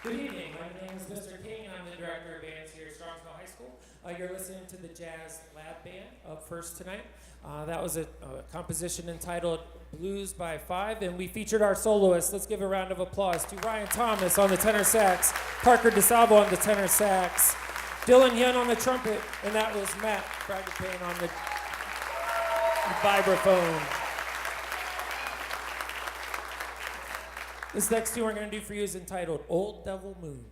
Good evening. My name is Mr. King. I'm the director of bands here at Strongsville High School. You're listening to the Jazz Lab Band up first tonight. That was a composition entitled Blues by Five, and we featured our soloists. Let's give a round of applause to Ryan Thomas on the tenor sax, Parker DeSalvo on the tenor sax, Dylan Yun on the trumpet, and that was Matt Fragapane on the vibraphone. This next tune we're going to do for you is entitled Old Devil Moon.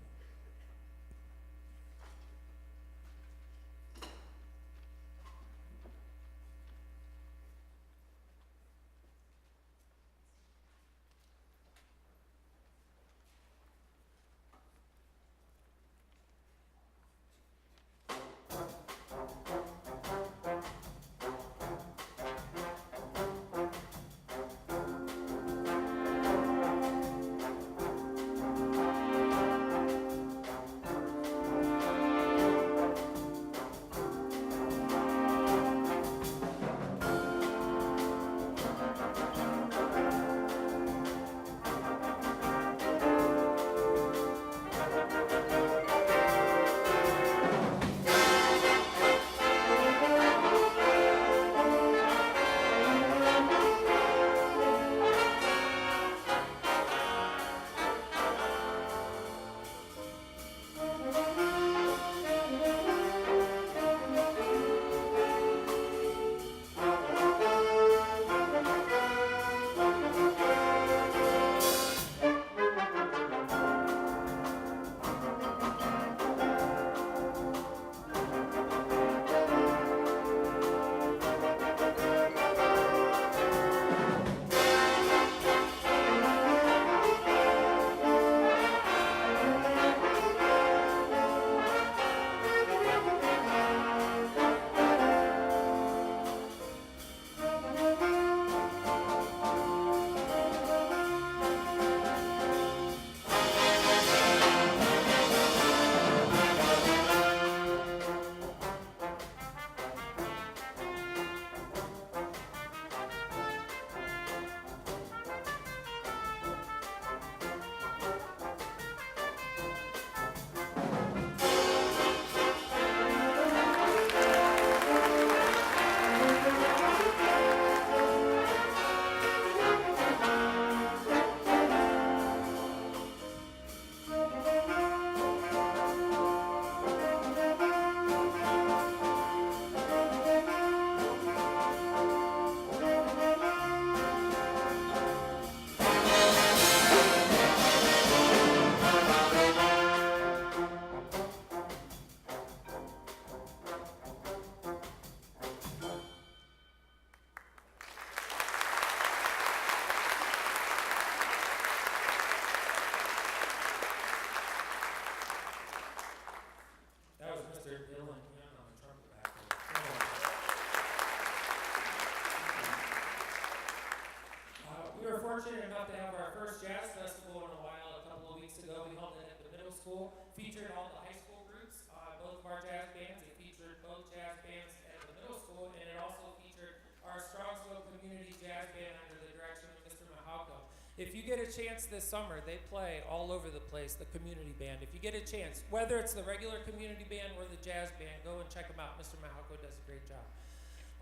Fortunate enough to have our first jazz festival in a while. A couple of weeks ago, we held it at the middle school, featured all the high school groups, both of our jazz bands. It featured both jazz bands at the middle school, and it also featured our Strongsville Community Jazz Band under the direction of Mr. Mahauko. If you get a chance this summer, they play all over the place, the community band. If you get a chance, whether it's the regular community band or the jazz band, go and check them out. Mr. Mahauko does a great job.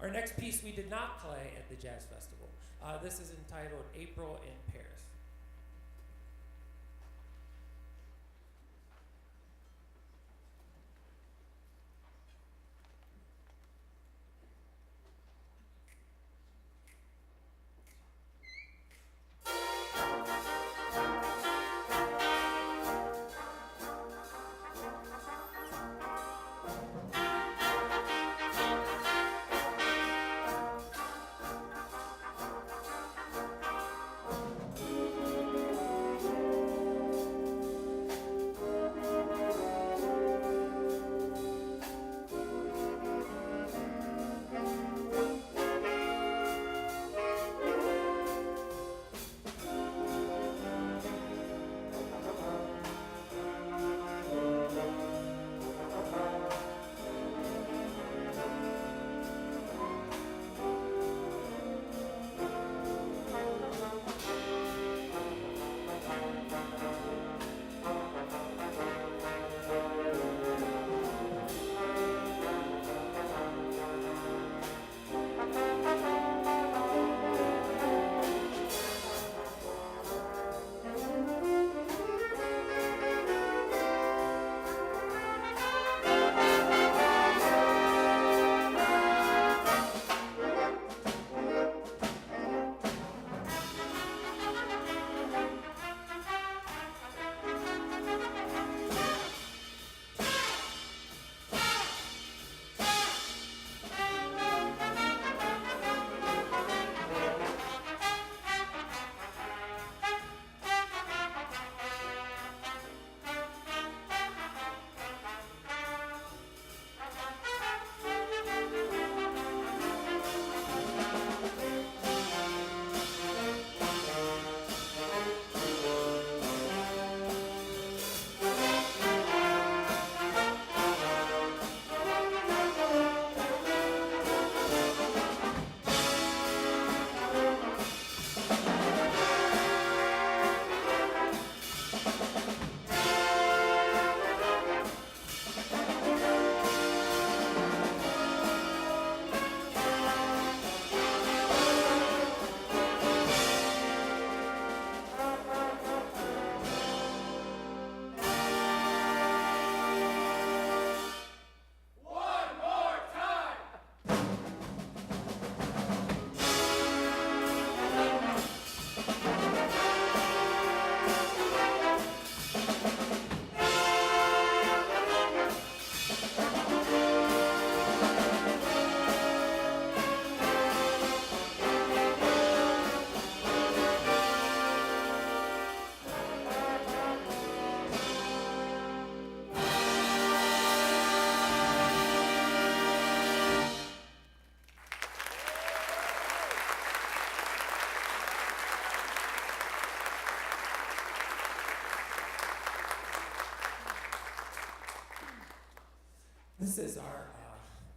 Our next piece we did not play at the Jazz Festival. This is entitled April in Paris. This is our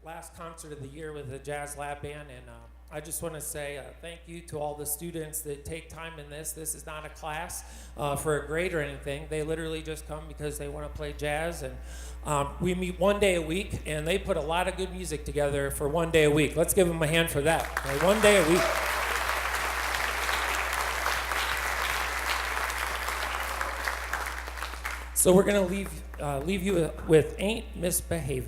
last concert of the year with the Jazz Lab Band, and I just want to say thank you to all the students that take time in this. This is not a class for a grade or anything. They literally just come because they want to play jazz, and we meet one day a week, and they put a lot of good music together for one day a week. Let's give them a hand for that. Okay? One day a week. So we're going to leave you with Ain't Misbehavin'.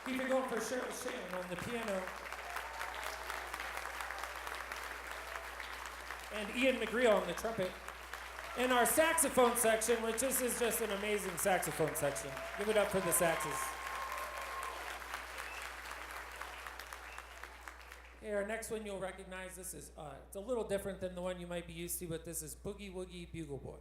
Keep it going for Shirley Shannon on the piano. And Ian McGreal on the trumpet. And our saxophone section, which this is just an amazing saxophone section. Give it up for the saxes. Okay, our next one you'll recognize. This is, it's a little different than the one you might be used to, but this is Boogie Woogie Bugle Boy.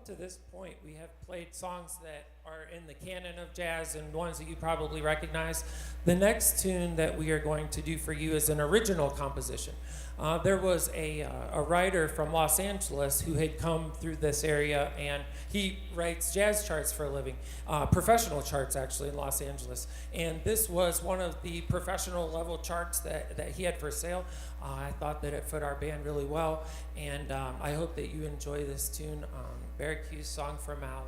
up to this point, we have played songs that are in the canon of jazz and ones that you probably recognize. The next tune that we are going to do for you is an original composition. There was a writer from Los Angeles who had come through this area, and he writes jazz charts for a living, professional charts actually in Los Angeles. And this was one of the professional level charts that he had for sale. I thought that it fit our band really well, and I hope that you enjoy this tune, Barracuda's Song for Mallory.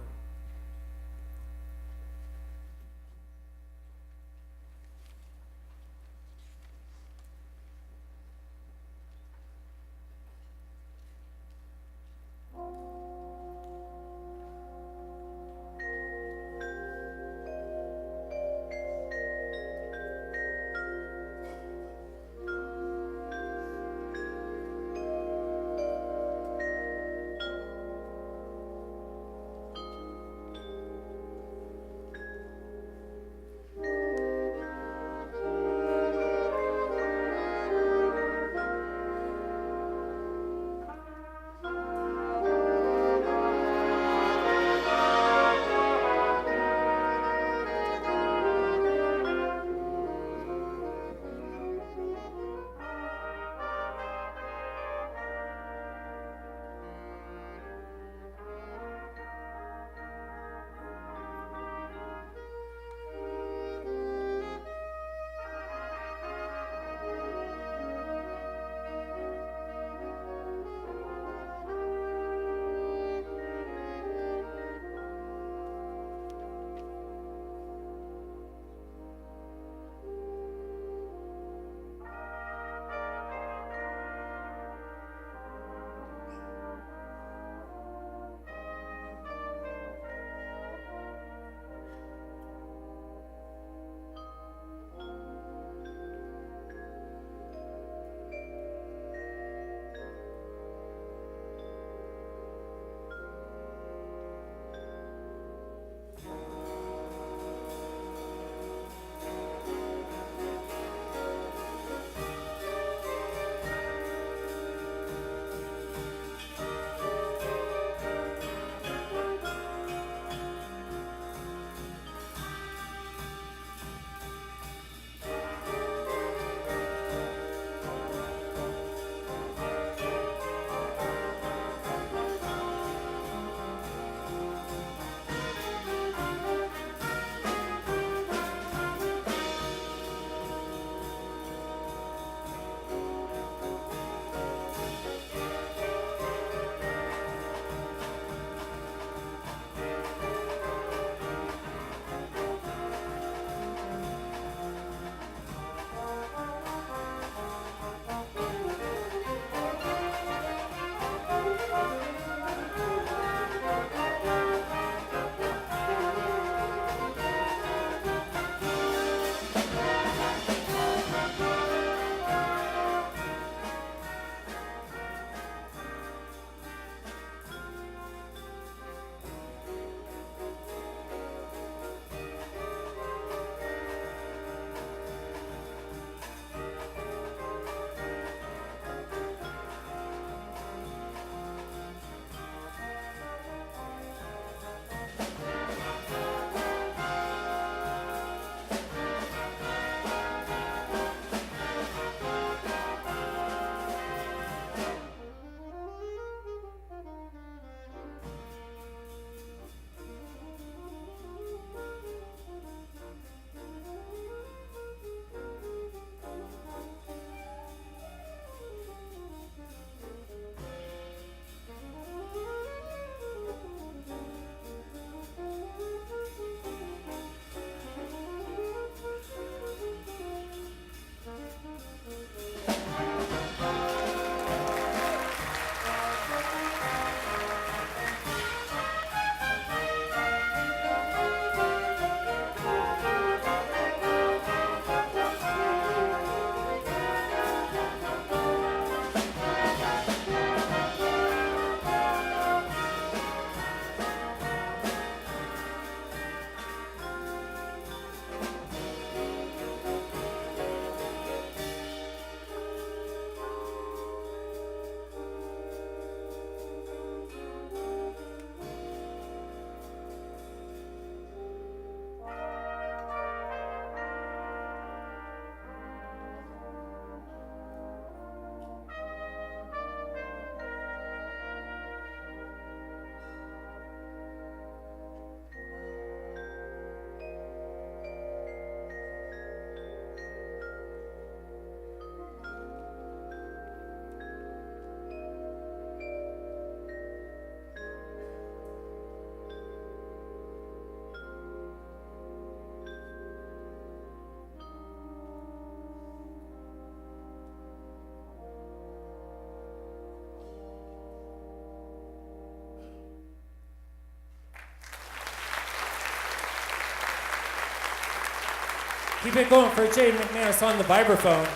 Keep it going for Jay McManus on the vibraphone.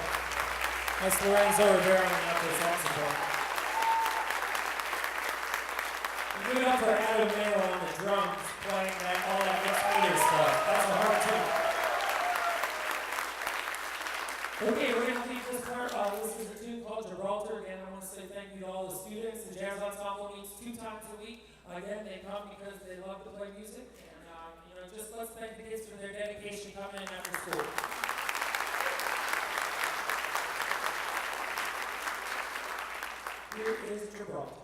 That's Lorenzo Rivera on the alto saxophone. And give it up for Adam Mayo on the drums, playing all that mixed meter stuff. That's a hard tune. Okay, we're going to leave this part. This is a tune called Gibraltar. Again, I want to say thank you to all the students. The Jazz Ensemble meets 2 times a week. Again, they come because they love to play music. And, just let's thank the kids for their dedication coming in after school. Here is Gibraltar.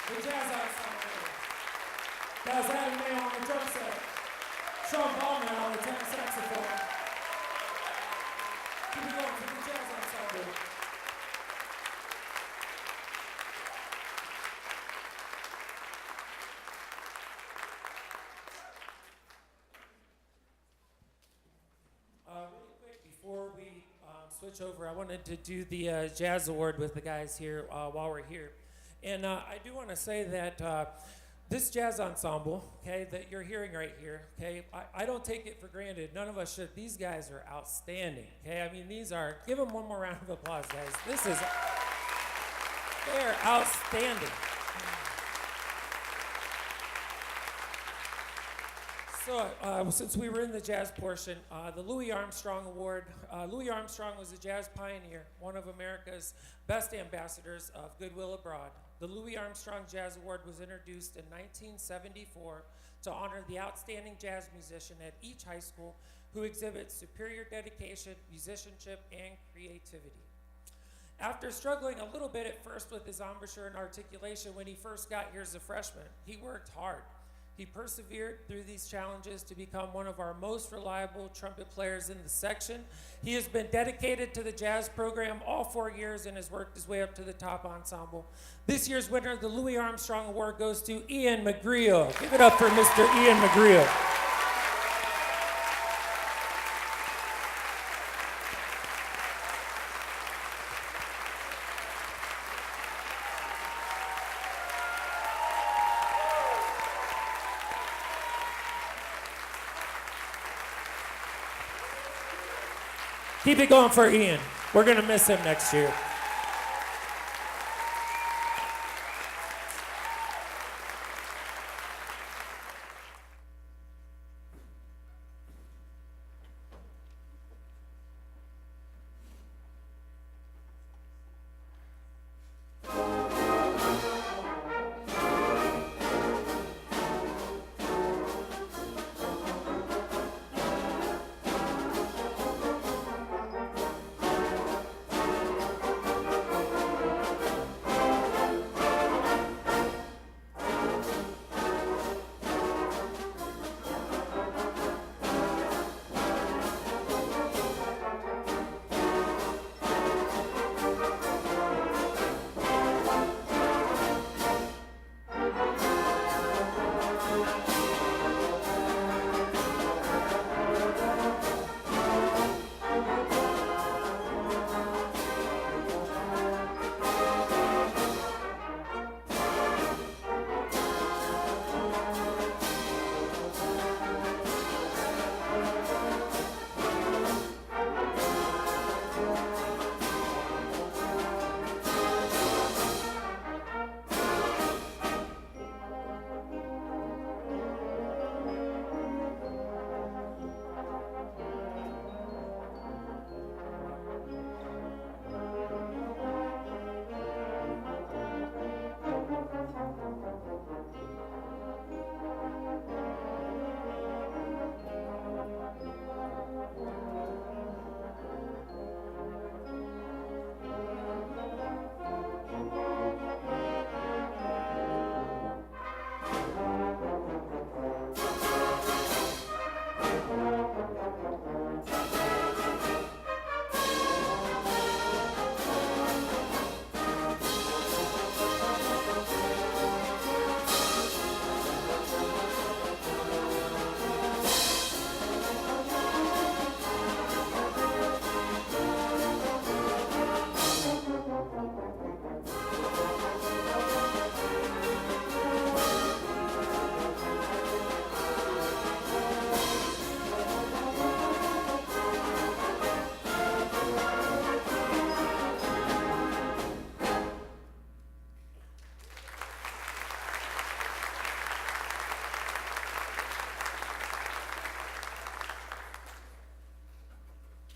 The Jazz Ensemble. That's Adam Mayo on the drum set. Sean Ballman on the tenor saxophone. Keep it going for the Jazz Ensemble. Really quick, before we switch over, I wanted to do the Jazz Award with the guys here while we're here. And I do want to say that this jazz ensemble, okay, that you're hearing right here, okay, I don't take it for granted. None of us should. These guys are outstanding, okay? I mean, give them one more round of applause, guys. They're outstanding. So, since we were in the jazz portion, the Louis Armstrong Award. Louis Armstrong was a jazz pioneer, one of America's best ambassadors of goodwill abroad. The Louis Armstrong Jazz Award was introduced in 1974 to honor the outstanding jazz musician at each high school who exhibits superior dedication, musicianship, and creativity. After struggling a little bit at first with his embouchure and articulation when he first got here as a freshman, he worked hard. He persevered through these challenges to become one of our most reliable trumpet players in the section. He has been dedicated to the jazz program all 4 years and has worked his way up to the top ensemble. This year's winner of the Louis Armstrong Award goes to Ian McGreal. Give it up for Mr. Ian McGreal. Keep it going for Ian. We're going to miss him next year.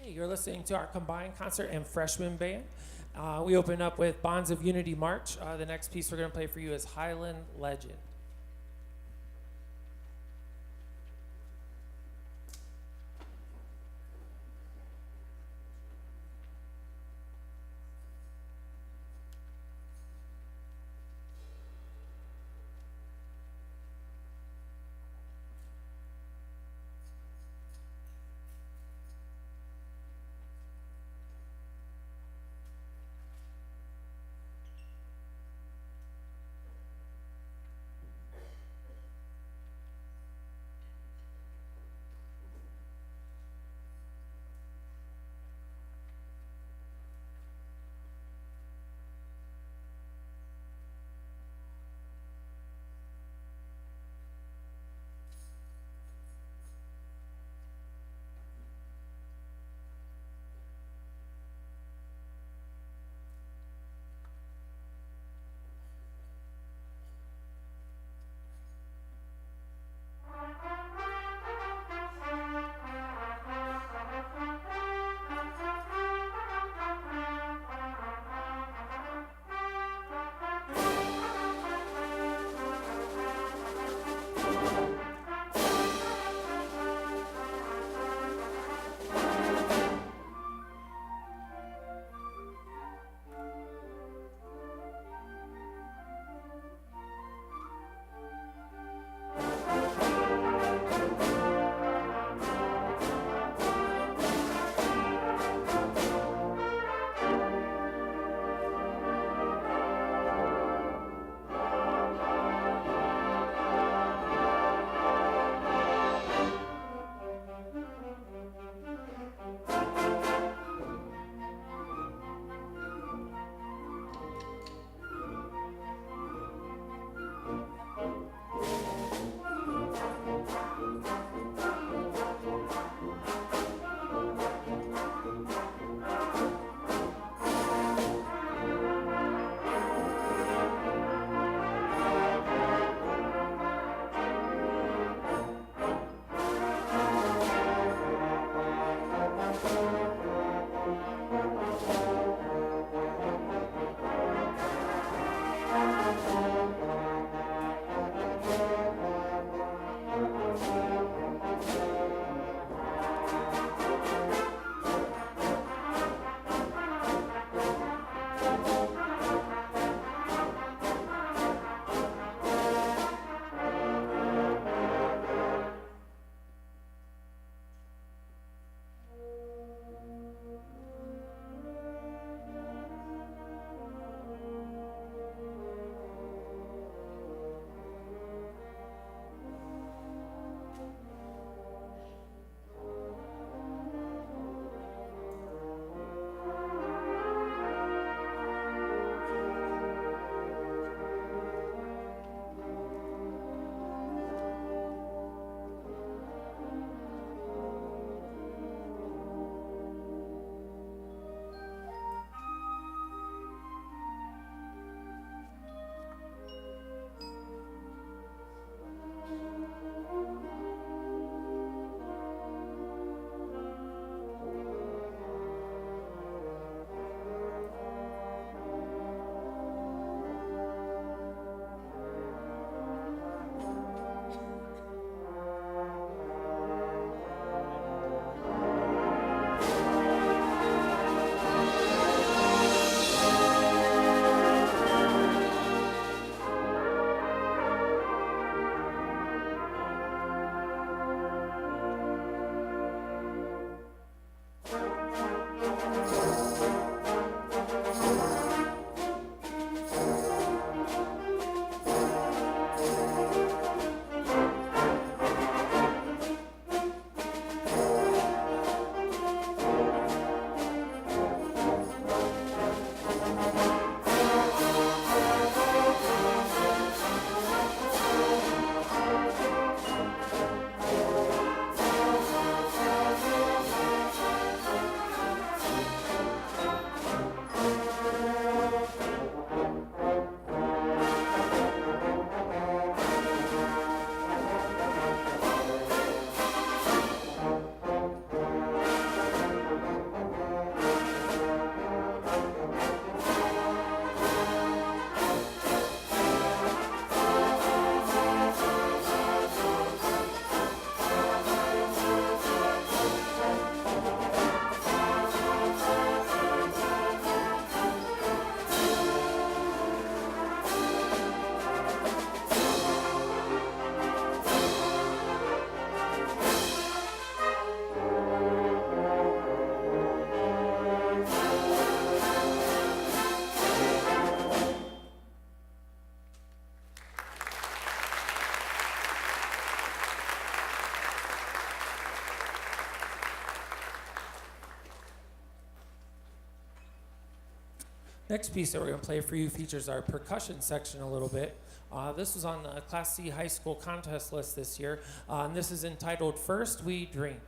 You're listening to our combined concert and freshman band. We open up with Bonds of Unity March. The next piece we're going to play for you is Highland Legend. Next piece that we're going to play for you features our percussion section a little bit. This was on the Class C high school contest list this year, and this is entitled First We Dream.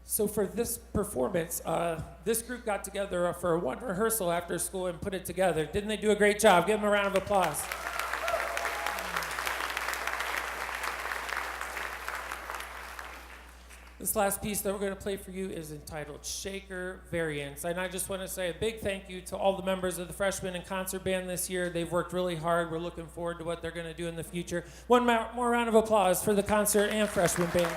So for this performance, this group got together for one rehearsal after school and put it together. Didn't they do a great job? Give them a round of applause. This last piece that we're going to play for you is entitled Shaker Variants. And I just want to say a big thank you to all the members of the freshman and concert band this year. They've worked really hard. We're looking forward to what they're going to do in the future. One more round of applause for the concert and freshman band.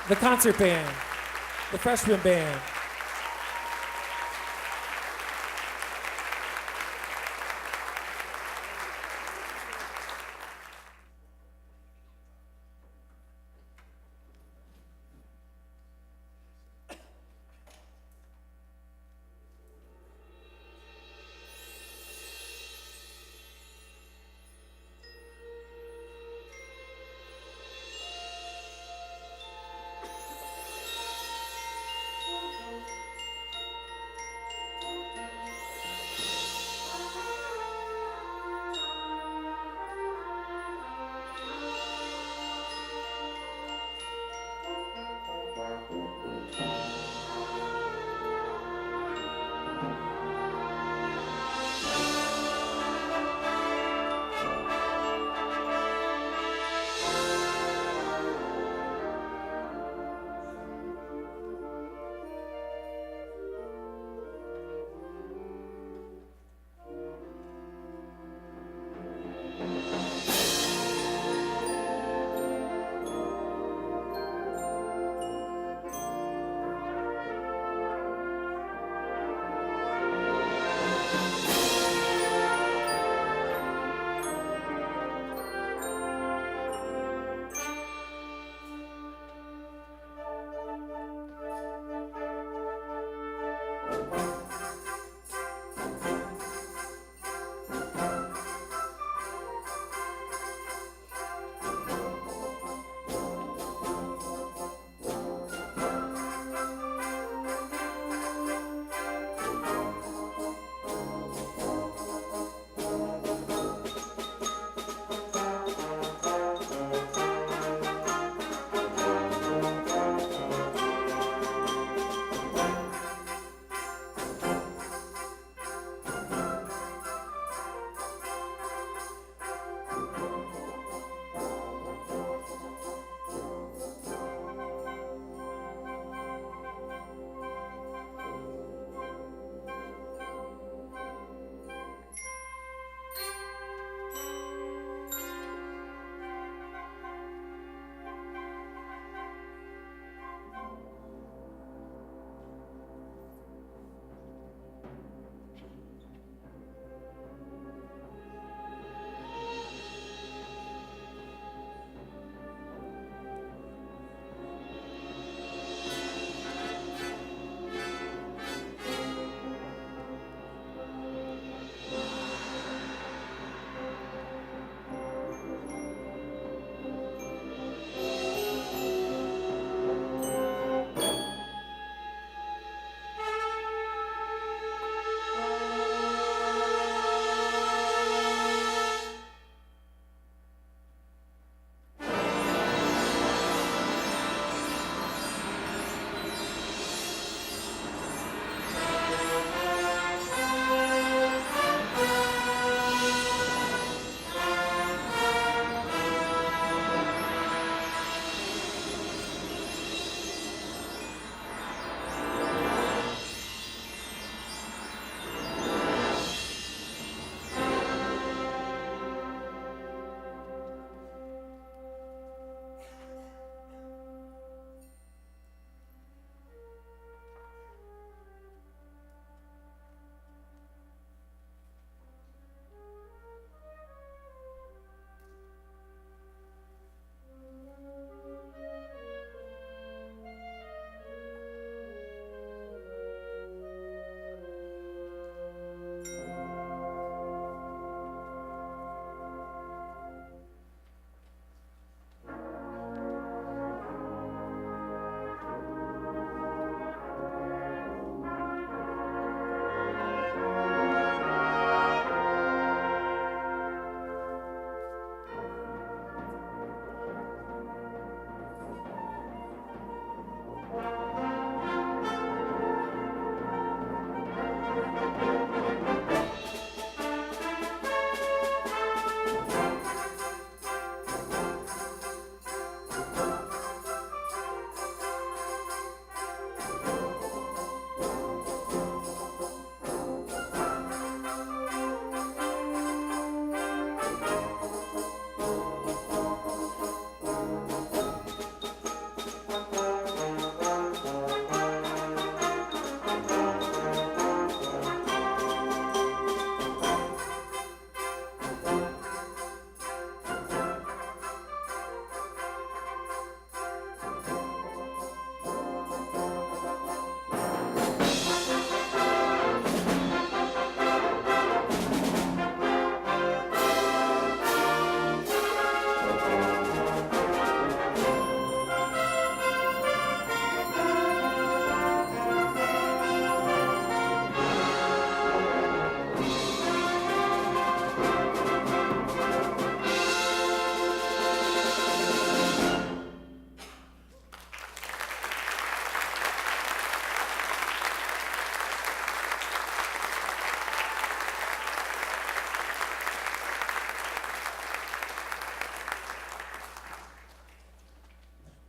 The concert band. the freshman band.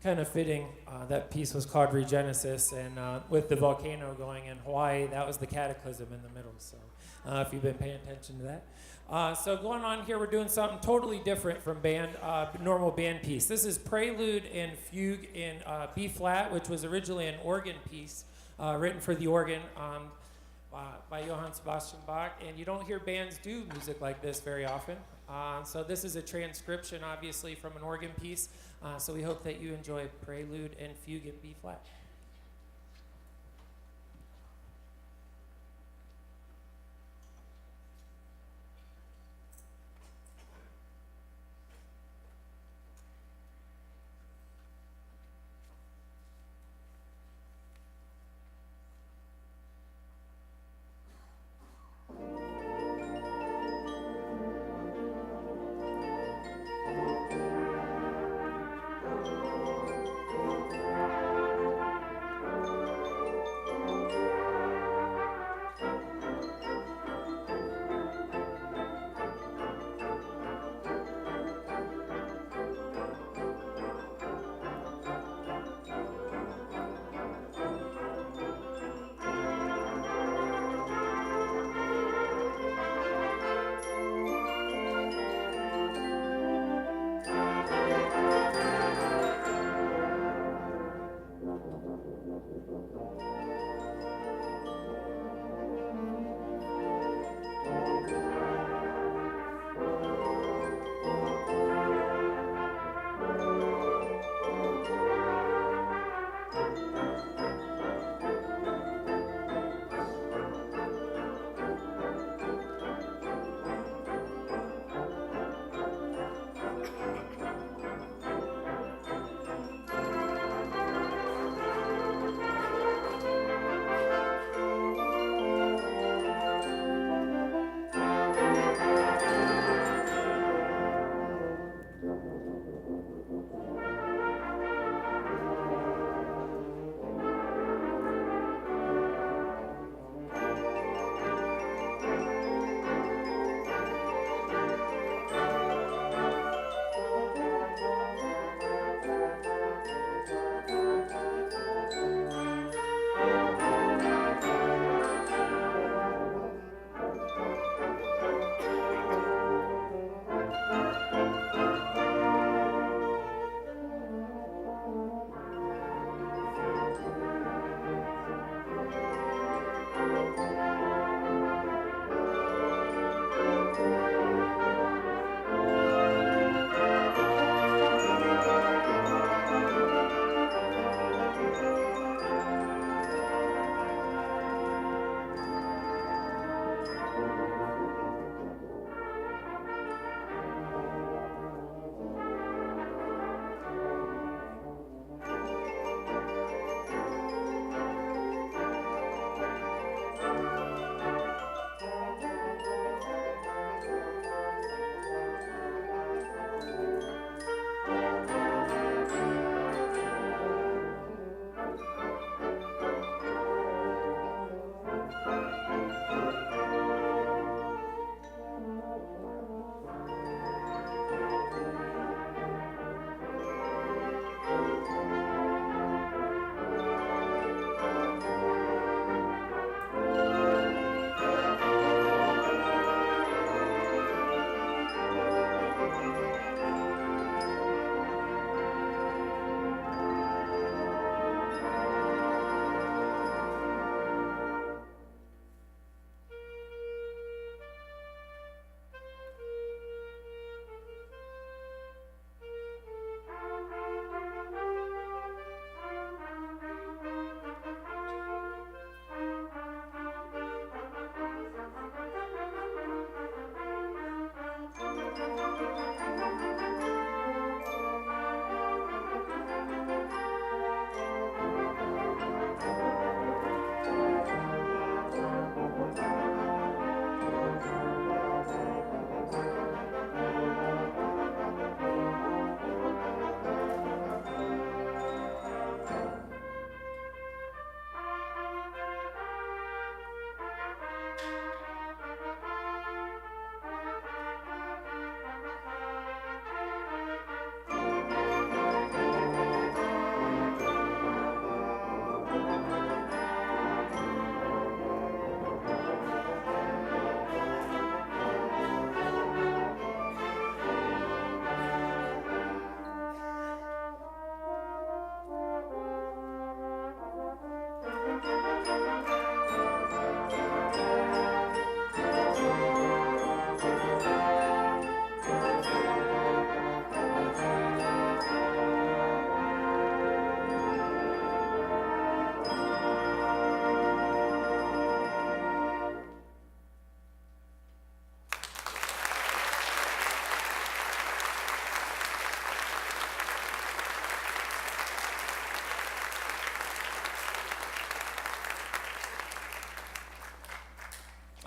kind of fitting. That piece was called Regenesis, and with the volcano going in Hawaii, that was the cataclysm in the middle. So if you've been paying attention to that. So going on here, we're doing something totally different from normal band piece. This is Prelude and Fugue in B flat, which was originally an organ piece written for the organ by Johann Sebastian Bach. And you don't hear bands do music like this very often. So this is a transcription, obviously, from an organ piece. So we hope that you enjoy Prelude and Fugue in B flat.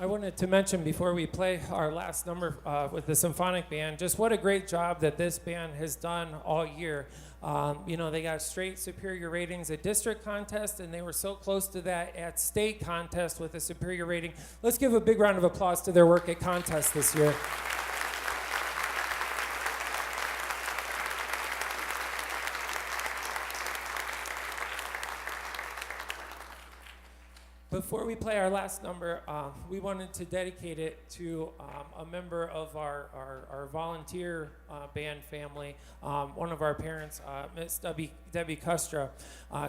I wanted to mention before we play our last number with the symphonic band, just what a great job that this band has done all year. They got straight superior ratings at district contest, and they were so close to that at state contest with a superior rating. Let's give a big round of applause to their work at contest this year. Before we play our last number, we wanted to dedicate it to a member of our volunteer band family, one of our parents, Miss Debbie Custra.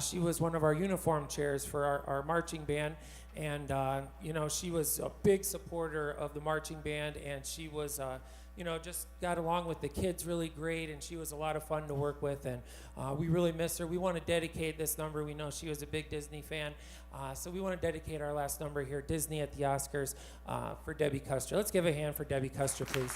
She was one of our uniform chairs for our marching band, and she was a big supporter of the marching band, and she was just got along with the kids really great, and she was a lot of fun to work with, and we really miss her. We want to dedicate this number. We know she was a big Disney fan, so we want to dedicate our last number here, Disney at the Oscars, for Debbie Custer. Let's give a hand for Debbie Custer, please.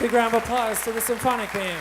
Big round of applause to the symphonic band.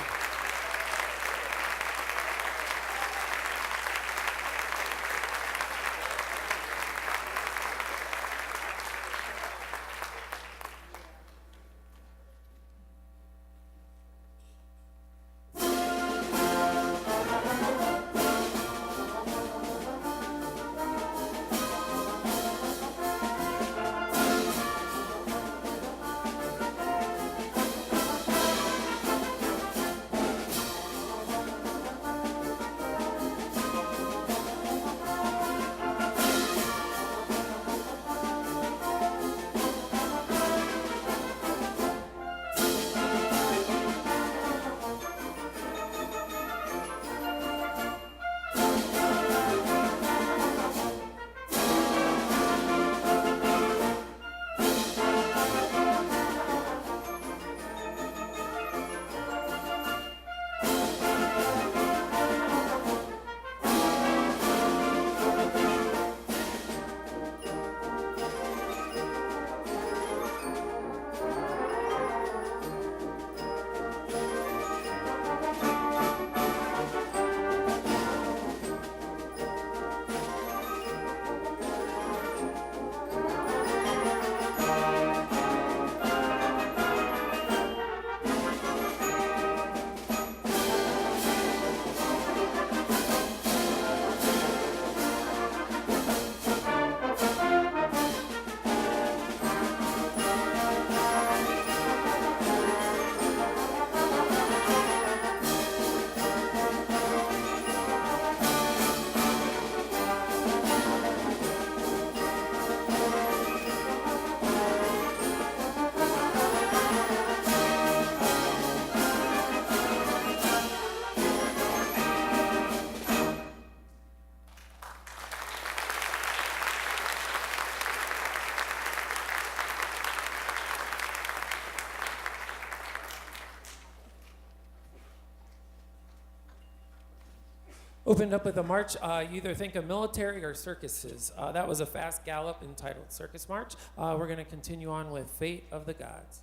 Opened up with a march, you either think of military or circuses. That was a fast gallop entitled Circus March. We're going to continue on with Fate of the Gods.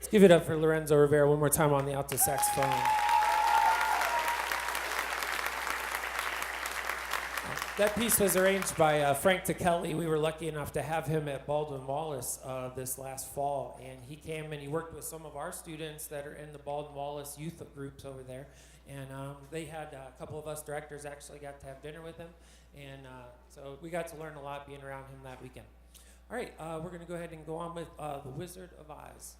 Let's give it up for Lorenzo Rivera one more time on the alto saxophone. That piece was arranged by Frank Ticelli. We were lucky enough to have him at Baldwin Wallace this last fall, and he came and he worked with some of our students that are in the Baldwin Wallace youth groups over there, and they had a couple of us directors actually got to have dinner with him, and so we got to learn a lot being around him that weekend. All right, we're going to go ahead and go on with The Wizard of Oz.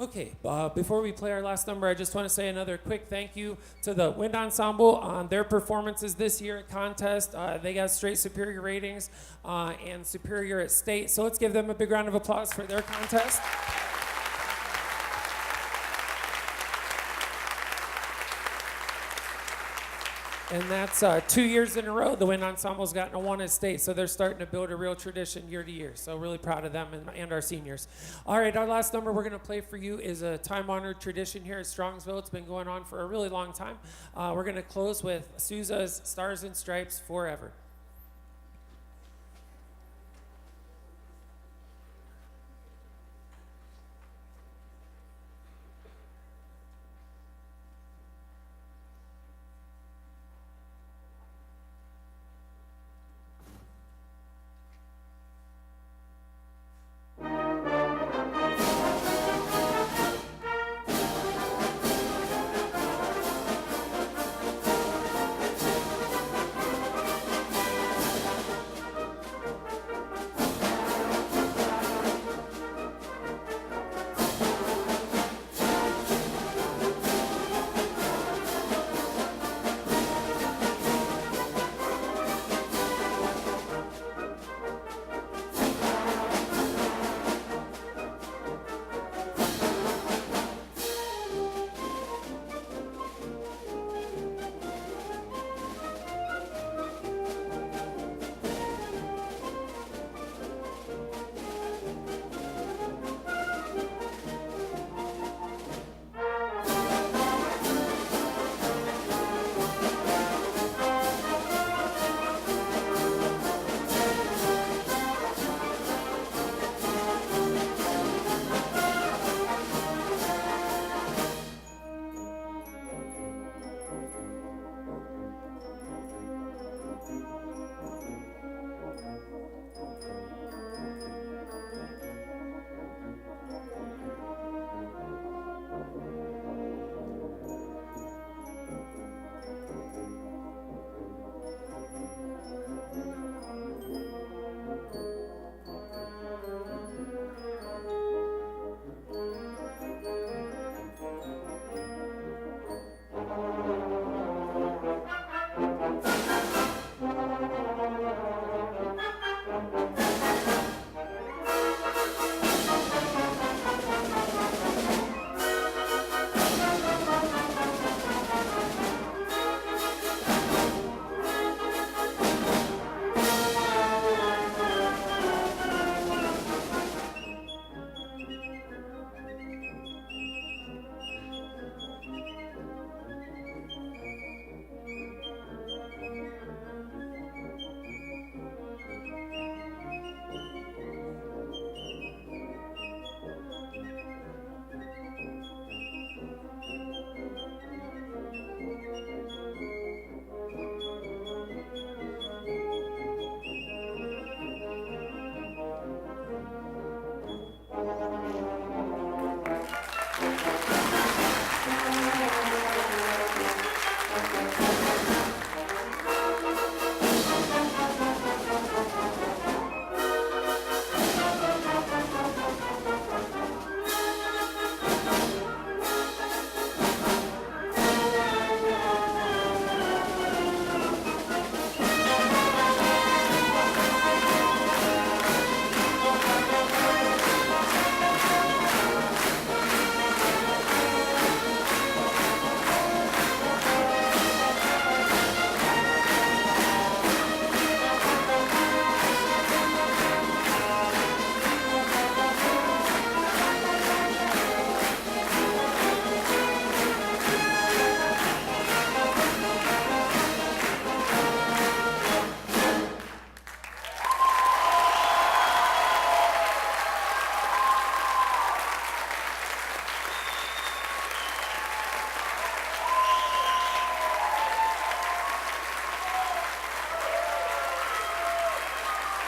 Okay, before we play our last number, I just want to say another quick thank you to the Wind Ensemble on their performances this year at contest. They got straight superior ratings and superior at state, so let's give them a big round of applause for their contest. And that's 2 years in a row the Wind Ensemble's gotten a 1 at state, so they're starting to build a real tradition year to year. So really proud of them and our seniors. All right, our last number we're going to play for you is a time-honored tradition here at Strongsville. It's been going on for a really long time. We're going to close with Sousa's Stars and Stripes Forever.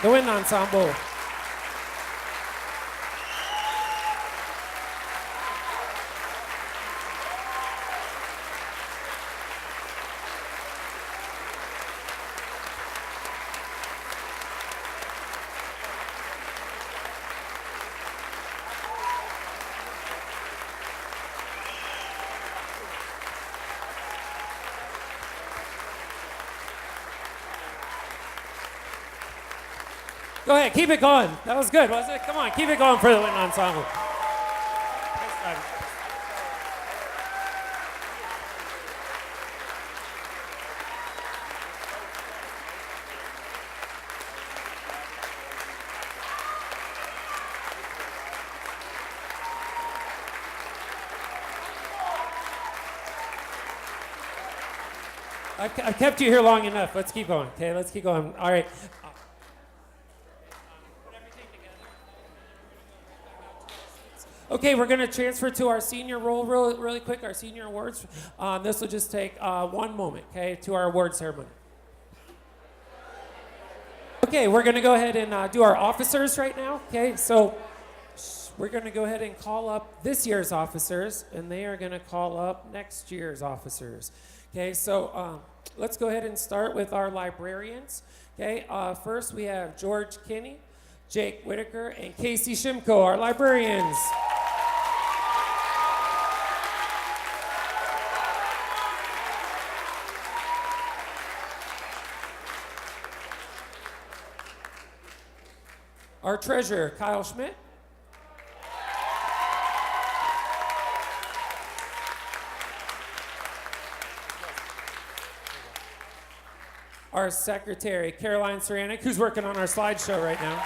The Wind Ensemble. Go ahead, keep it going. That was good, wasn't it? Come on, keep it going for the Winton Ensemble. I've kept you here long enough. Let's keep going. Okay, let's keep going. All right. Okay, we're going to transfer to our senior role really quick, our senior awards. This will just take 1 moment, okay, to our award ceremony. Okay, we're going to go ahead and do our officers right now, okay? So we're going to go ahead and call up this year's officers, and they are going to call up next year's officers. Okay, so let's go ahead and start with our librarians. Okay, first we have George Kinney, Jake Whitaker, and Casey Shimko, our librarians. Our treasurer, Kyle Schmidt. Our secretary, Caroline Ceranic, who's working on our slideshow right now.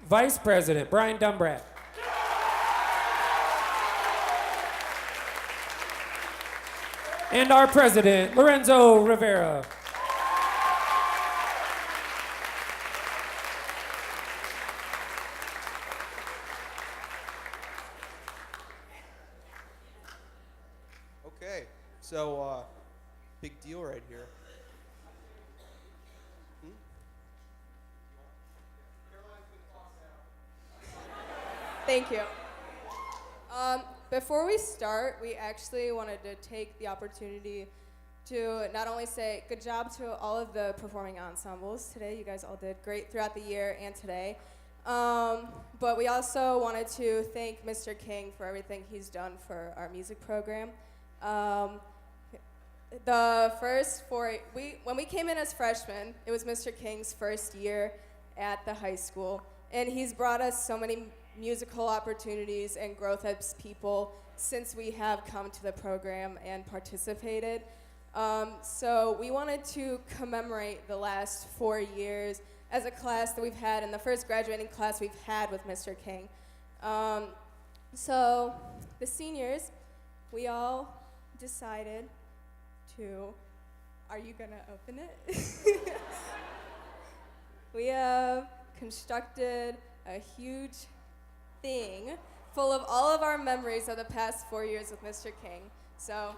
Vice President, Brian Dumbrat. And our president, Lorenzo Rivera. So, big deal right here. Thank you. Before we start, we actually wanted to take the opportunity to not only say good job to all of the performing ensembles today. You guys all did great throughout the year and today. But we also wanted to thank Mr. King for everything he's done for our music program. When we came in as freshmen, it was Mr. King's first year at the high school, and he's brought us so many musical opportunities and growth as people since we have come to the program and participated. So we wanted to commemorate the last 4 years as a class that we've had, and the first graduating class we've had with Mr. King. So the seniors, we all decided to, are you gonna open it? We have constructed a huge thing full of all of our memories of the past 4 years with Mr. King. So.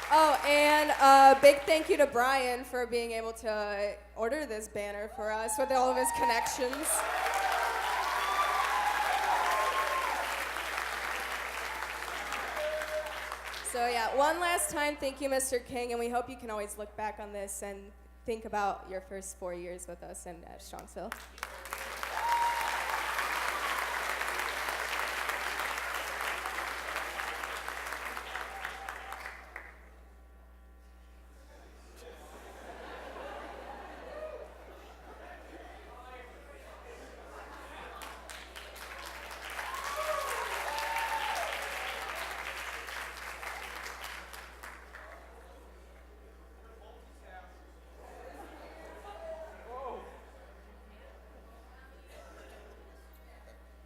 Oh, and a big thank you to Brian for being able to order this banner for us with all of his connections. So yeah, one last time, thank you, Mr. King, and we hope you can always look back on this and think about your first 4 years with us and at Strongsville.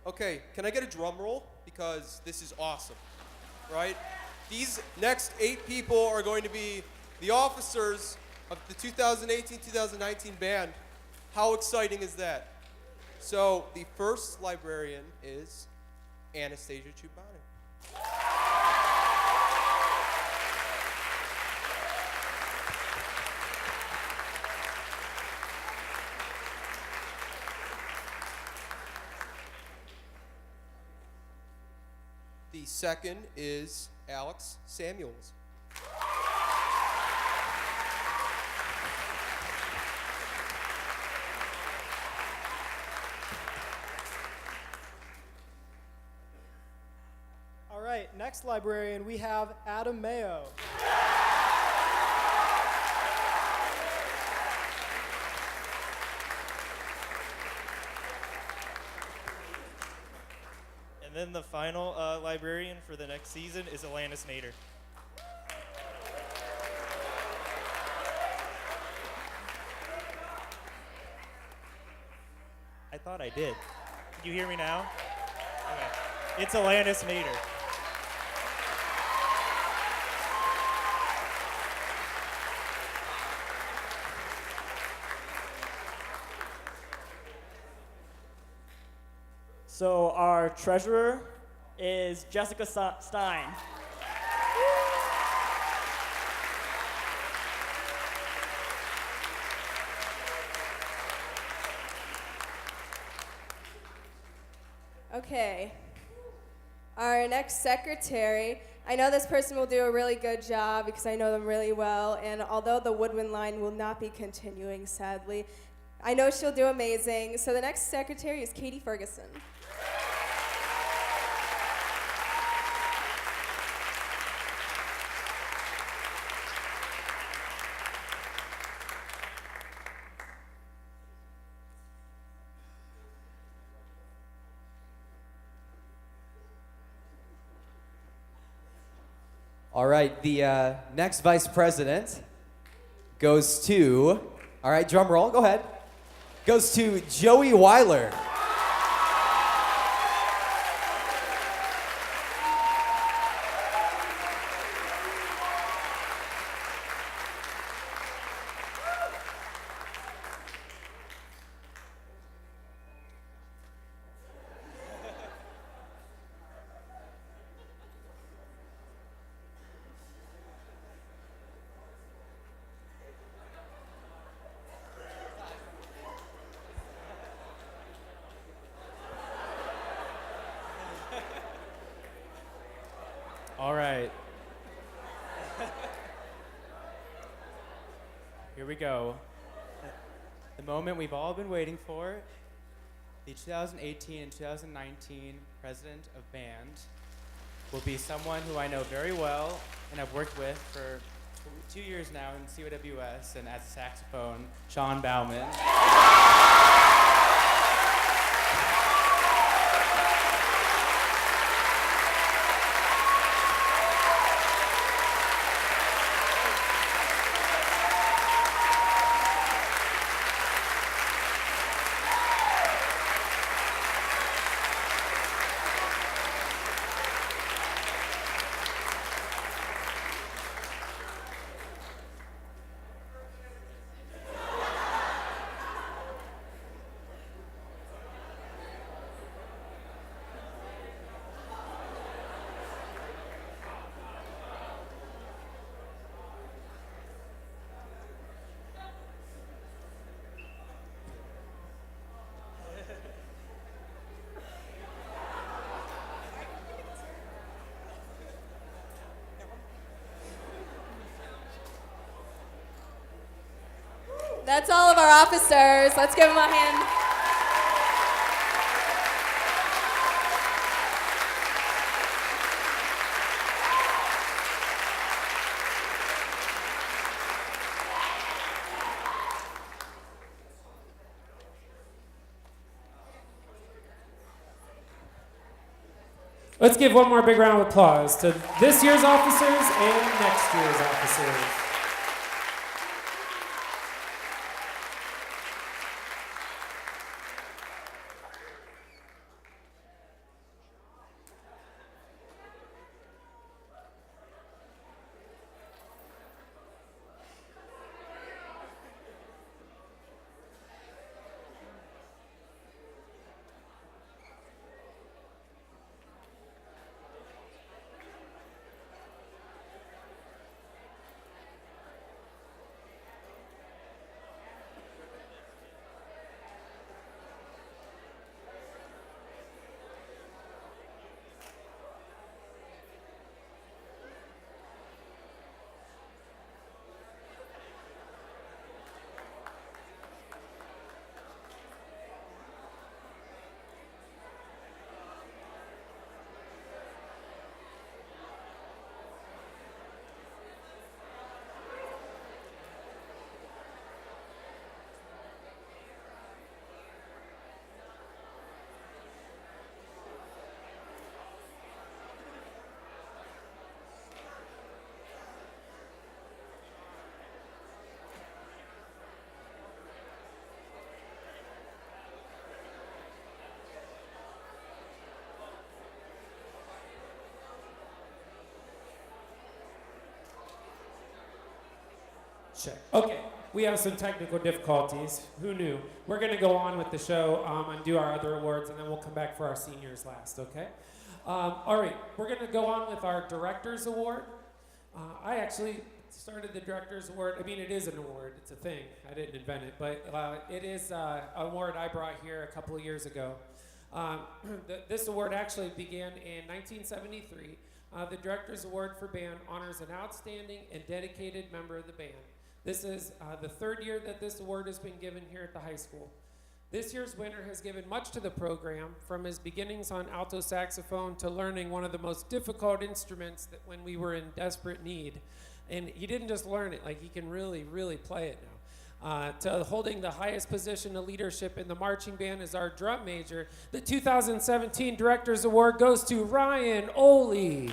Okay, can I get a drum roll? Because this is awesome, right? These next 8 people are going to be the officers of the 2018-2019 band. How exciting is that? So the first librarian is Anastasia Chubani. The second is Alex Samuels. next librarian, we have Adam Mayo. And then the final librarian for the next season is Alanis Nader. I thought I did. Can you hear me now? Okay. It's Alanis Nader. So our treasurer is Jessica Stein. Okay. Our next secretary, I know this person will do a really good job because I know them really well, and although the woodwind line will not be continuing, sadly, I know she'll do amazing. So the next secretary is Katie Ferguson. All right, the next vice president goes to, all right, drum roll, go ahead, goes to Joey Weiler. All right. Here we go. The moment we've all been waiting for. The 2018 and 2019 president of band will be someone who I know very well and I've worked with for 2 years now in COWS and as a saxophone, Sean Bauman. That's all of our officers. Let's give them a hand. Let's give one more big round of applause to this year's officers and next year's officers. check. Okay, we have some technical difficulties. Who knew? We're going to go on with the show and do our other awards, and then we'll come back for our seniors last, okay? All right, we're going to go on with our Director's Award. I actually started the Director's Award. I mean, it is an award. It's a thing. I didn't invent it, but it is an award I brought here a couple of years ago. This award actually began in 1973. The Director's Award for Band honors an outstanding and dedicated member of the band. This is the third year that this award has been given here at the high school. This year's winner has given much to the program, from his beginnings on alto saxophone to learning one of the most difficult instruments that when we were in desperate need. And he didn't just learn it, like he can really, really play it now. To holding the highest position of leadership in the marching band as our drum major. The 2017 Director's Award goes to Ryan Oley.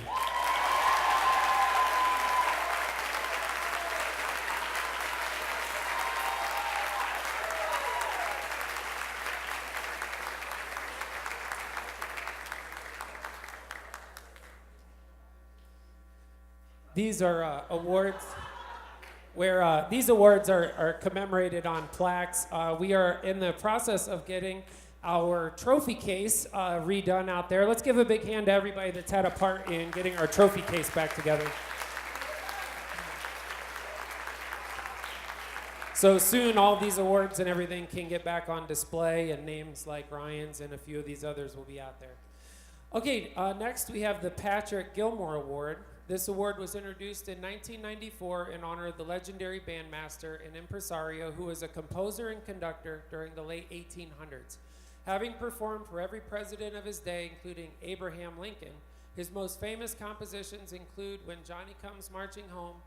These are awards where these awards are commemorated on plaques. We are in the process of getting our trophy case redone out there. Let's give a big hand to everybody that's had a part in getting our trophy case back together. So soon all these awards and everything can get back on display, and names like Ryan's and a few of these others will be out there. Okay, next we have the Patrick Gilmore Award. This award was introduced in 1994 in honor of the legendary bandmaster and impresario who was a composer and conductor during the late 1800s. Having performed for every president of his day, including Abraham Lincoln, his most famous compositions include When Johnny Comes Marching Home.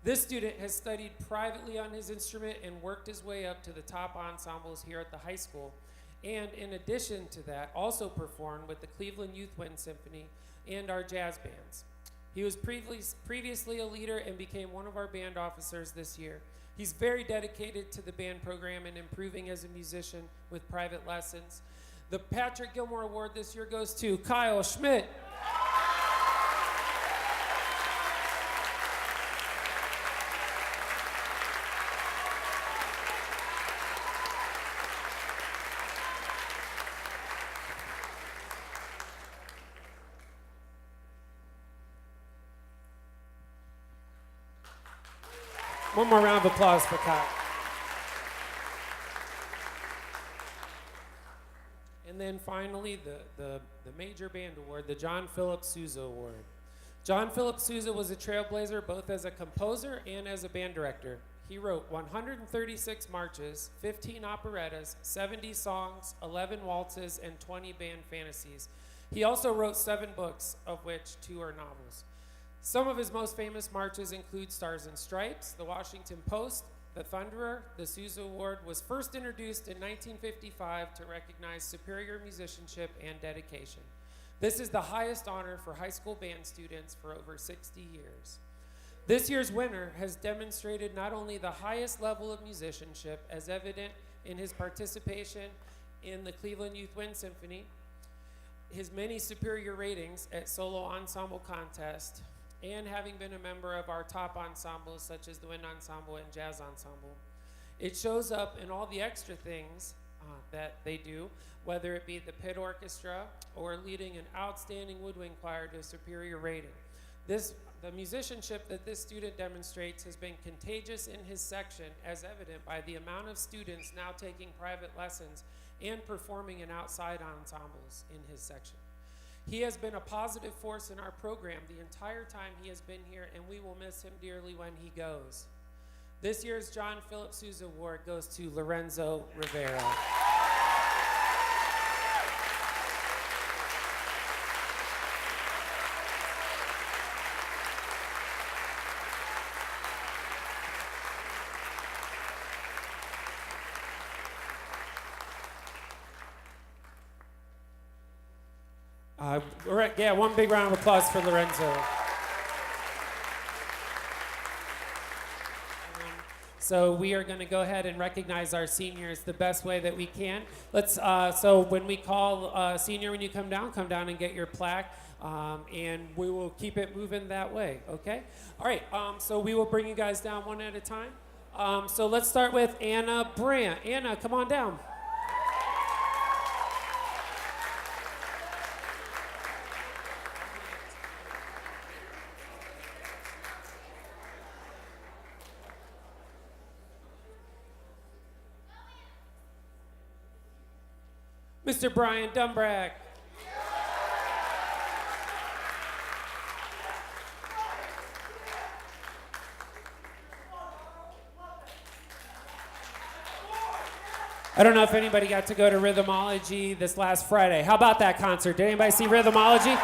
This student has studied privately on his instrument and worked his way up to the top ensembles here at the high school. And in addition to that, also performed with the Cleveland Youth Wind Symphony and our jazz bands. He was previously a leader and became one of our band officers this year. He's very dedicated to the band program and improving as a musician with private lessons. The Patrick Gilmore Award this year goes to Kyle Schmidt. One more round of applause for Kyle. And then finally, the Major Band Award, the John Philip Sousa Award. John Philip Sousa was a trailblazer both as a composer and as a band director. He wrote 136 marches, 15 operettas, 70 songs, 11 waltzes, and 20 band fantasies. He also wrote 7 books, of which 2 are novels. Some of his most famous marches include Stars and Stripes, the Washington Post, the Thunderer. The Sousa Award was first introduced in 1955 to recognize superior musicianship and dedication. This is the highest honor for high school band students for over 60 years. This year's winner has demonstrated not only the highest level of musicianship, as evident in his participation in the Cleveland Youth Wind Symphony, his many superior ratings at solo ensemble contest, and having been a member of our top ensembles such as the Wind Ensemble and Jazz Ensemble. It shows up in all the extra things that they do, whether it be the pit orchestra or leading an outstanding woodwind choir to a superior rating. The musicianship that this student demonstrates has been contagious in his section, as evident by the amount of students now taking private lessons and performing in outside ensembles in his section. He has been a positive force in our program the entire time he has been here, and we will miss him dearly when he goes. This year's John Philip Sousa Award goes to Lorenzo Rivera. One big round of applause for Lorenzo. So we are going to go ahead and recognize our seniors the best way that we can. So when we call senior, when you come down and get your plaque, and we will keep it moving that way, okay? All right, so we will bring you guys down one at a time. So let's start with Anna Brandt. Anna, come on down. Mr. Brian Dumbrack. I don't know if anybody got to go to Rhythmology this last Friday. How about that concert? Did anybody see Rhythmology?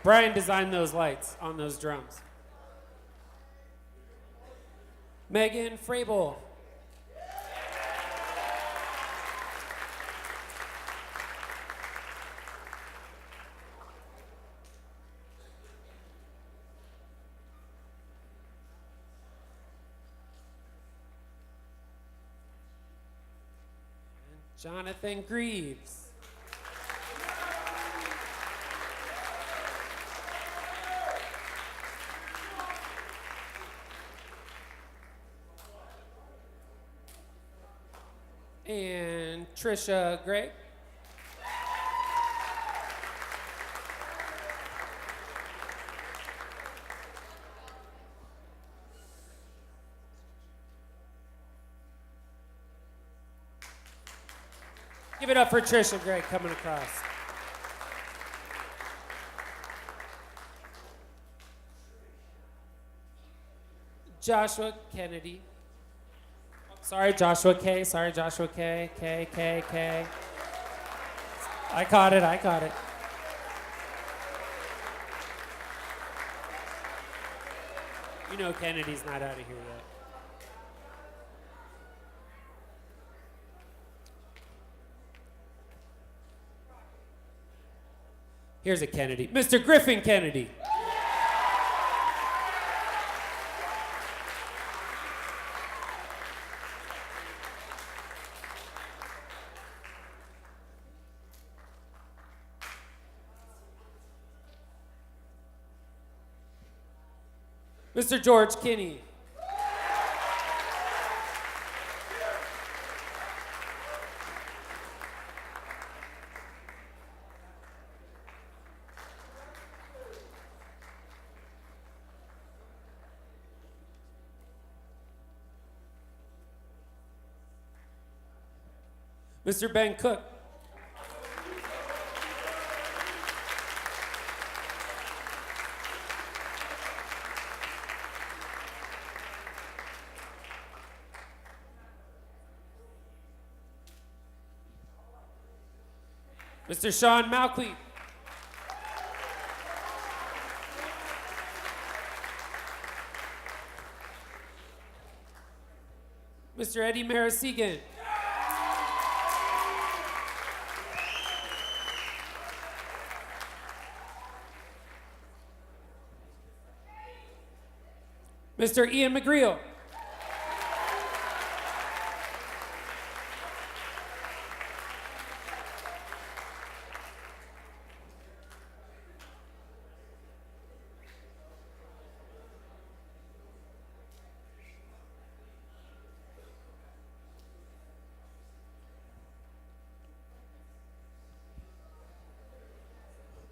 Brian designed those lights on those drums. Megan Frabel. Jonathan Greaves. And Trisha Gregg. Give it up for Trisha Gregg coming across. Joshua Kennedy. Sorry, Joshua K. Sorry, Joshua K. K. I caught it. You know Kennedy's not out of here yet. Here's a Kennedy. Mr. Griffin Kennedy. Mr. George Kinney. Mr. Ben Cook. Mr. Sean Malqui. Mr. Eddie Marasegan. Mr. Ian McGreal.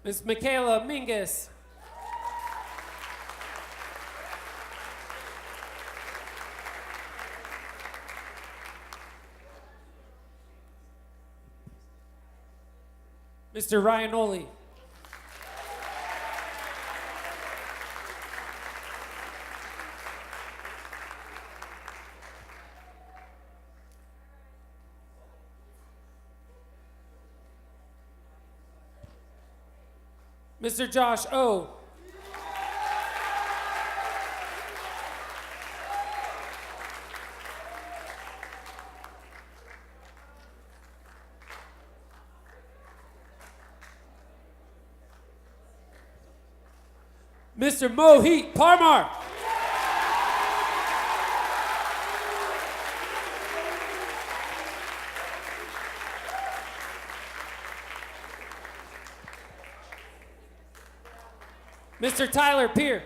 Ms. Michaela Mingus. Mr. Ryan Oley. Mr. Josh O. Mr. Mohit Parmar. Mr. Tyler Peer.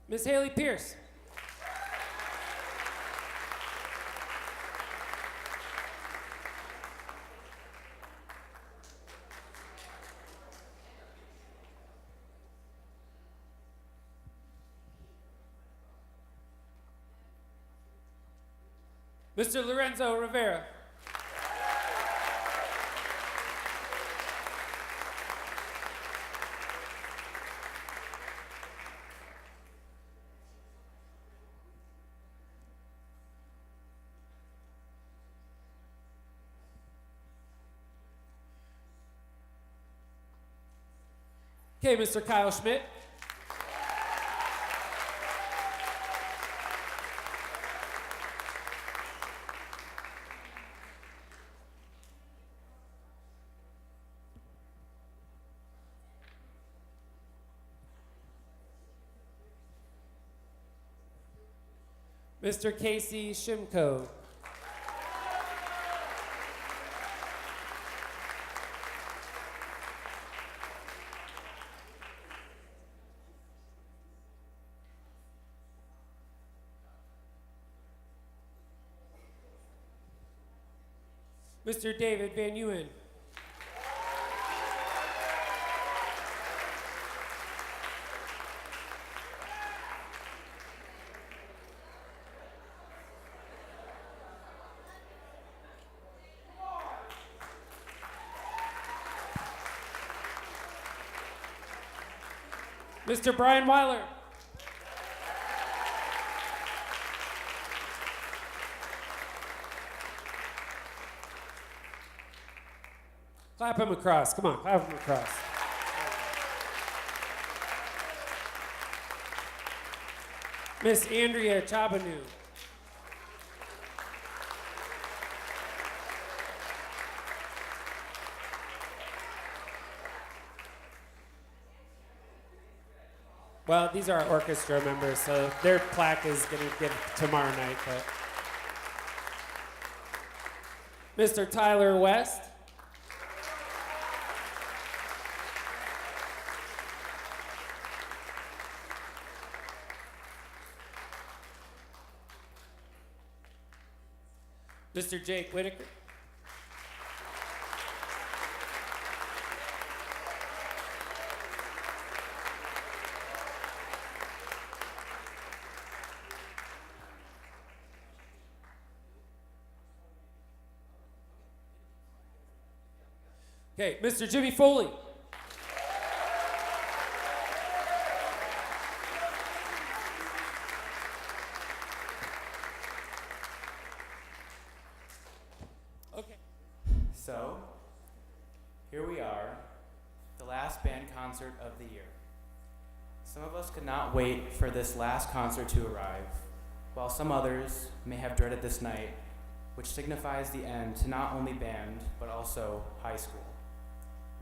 Miss Haley Pierce. Mr. Lorenzo Rivera. Okay, Mr. Kyle Schmidt. Mr. Casey Shimko. Mr. David Van Ewen. Mr. Brian Weiler. Clap him across. Come on, clap him across. Miss Andrea Chabanu. Well, these are our orchestra members, so their plaque is going to get tomorrow night. But Mr. Tyler West. Mr. Jake Whitaker. Okay, Mr. Jimmy Foley. Okay. So, here we are, the last band concert of the year. Some of us could not wait for this last concert to arrive, while some others may have dreaded this night, which signifies the end to not only band, but also high school.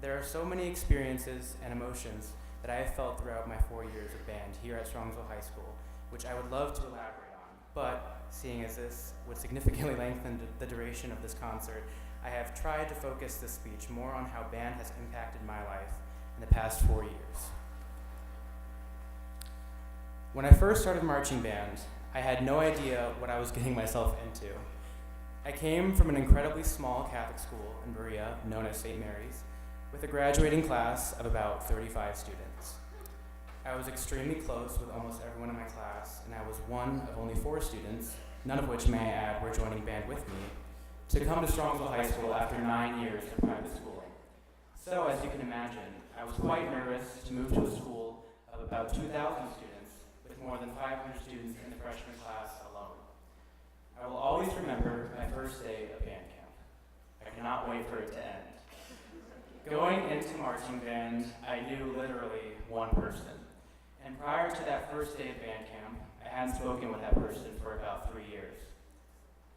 There are so many experiences and emotions that I have felt throughout my 4 years of band here at Strongsville High School, which I would love to elaborate on. But seeing as this would significantly lengthen the duration of this concert, I have tried to focus this speech more on how band has impacted my life in the past 4 years. When I first started marching band, I had no idea what I was getting myself into. I came from an incredibly small Catholic school in Berea, known as St. Mary's, with a graduating class of about 35 students. I was extremely close with almost everyone in my class, and I was one of only 4 students, none of which, may I add, were joining band with me, to come to Strongsville High School after 9 years of private schooling. So, as you can imagine, I was quite nervous to move to a school of about 2,000 students, with more than 500 students in the freshman class alone. I will always remember my first day of band camp. I cannot wait for it to end. Going into marching band, I knew literally one person. And prior to that first day of band camp, I hadn't spoken with that person for about 3 years.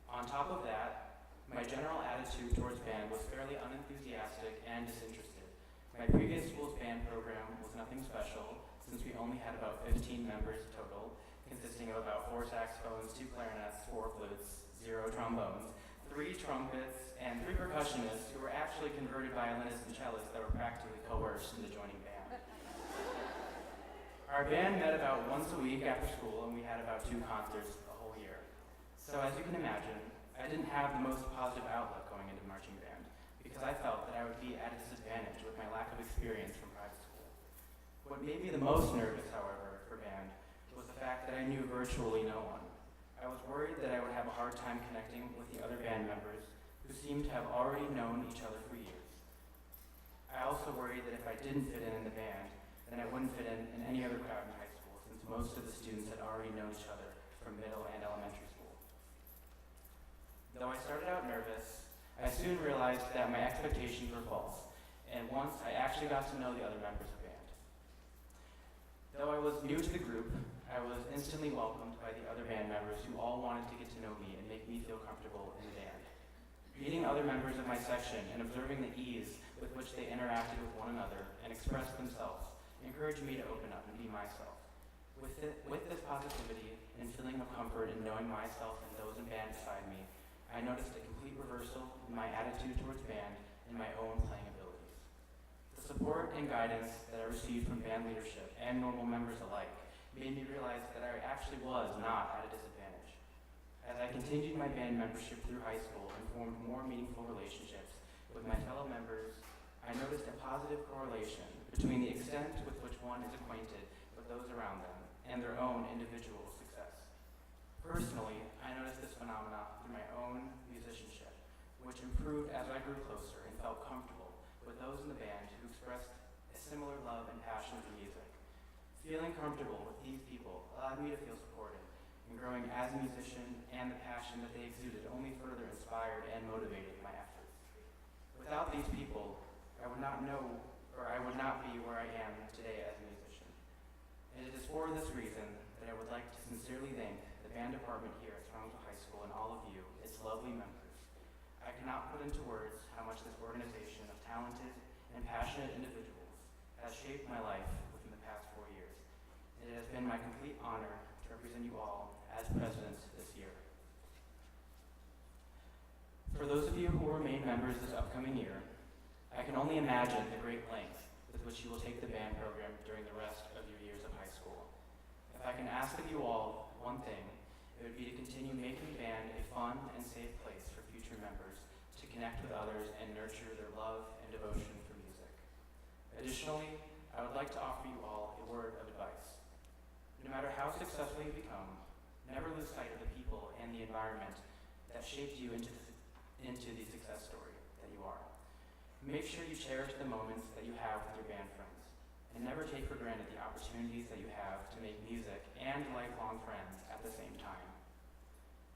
On top of that, my general attitude towards band was fairly unenthusiastic and disinterested. My previous school's band program was nothing special, since we only had about 15 members total, consisting of about 4 saxophones, 2 clarinets, 4 flutes, 0 trombones, 3 trumpets, and 3 percussionists who were actually converted violinists and cellists that were practically coerced into joining band. Our band met about once a week after school, and we had about 2 concerts the whole year. So as you can imagine, I didn't have the most positive outlook going into marching band, because I felt that I would be at a disadvantage with my lack of experience from private school. What made me the most nervous, however, for band was the fact that I knew virtually no one. I was worried that I would have a hard time connecting with the other band members who seemed to have already known each other for years. I also worried that if I didn't fit in the band, then I wouldn't fit in any other crowd in high school, since most of the students had already known each other from middle and elementary school. Though I started out nervous, I soon realized that my expectations were false, and once I actually got to know the other members of band. Though I was new to the group, I was instantly welcomed by the other band members who all wanted to get to know me and make me feel comfortable in the band. Meeting other members of my section and observing the ease with which they interacted with one another and expressed themselves encouraged me to open up and be myself. With this positivity and feeling of comfort in knowing myself and those in band beside me, I noticed a complete reversal in my attitude towards band and my own playing abilities. The support and guidance that I received from band leadership and normal members alike made me realize that I actually was not at a disadvantage. As I continued my band membership through high school and formed more meaningful relationships with my fellow members, I noticed a positive correlation between the extent with which one is acquainted with those around them and their own individual success. Personally, I noticed this phenomena through my own musicianship, which improved as I grew closer and felt comfortable with those in the band who expressed a similar love and passion for music. Feeling comfortable with these people allowed me to feel supported, and growing as a musician and the passion that they exuded only further inspired and motivated my efforts. Without these people, I would not know, or I would not be where I am today as a musician. And it is for this reason that I would like to sincerely thank the band department here at Strongsville High School and all of you, its lovely members. I cannot put into words how much this organization of talented and passionate individuals has shaped my life within the past 4 years. And it has been my complete honor to represent you all as president this year. For those of you who will remain members this upcoming year, I can only imagine the great length with which you will take the band program during the rest of your years of high school. If I can ask of you all one thing, it would be to continue making band a fun and safe place for future members to connect with others and nurture their love and devotion for music. Additionally, I would like to offer you all a word of advice. No matter how successful you become, never lose sight of the people and the environment that shaped you into the success story that you are. Make sure you cherish the moments that you have with your band friends, and never take for granted the opportunities that you have to make music and lifelong friends at the same time.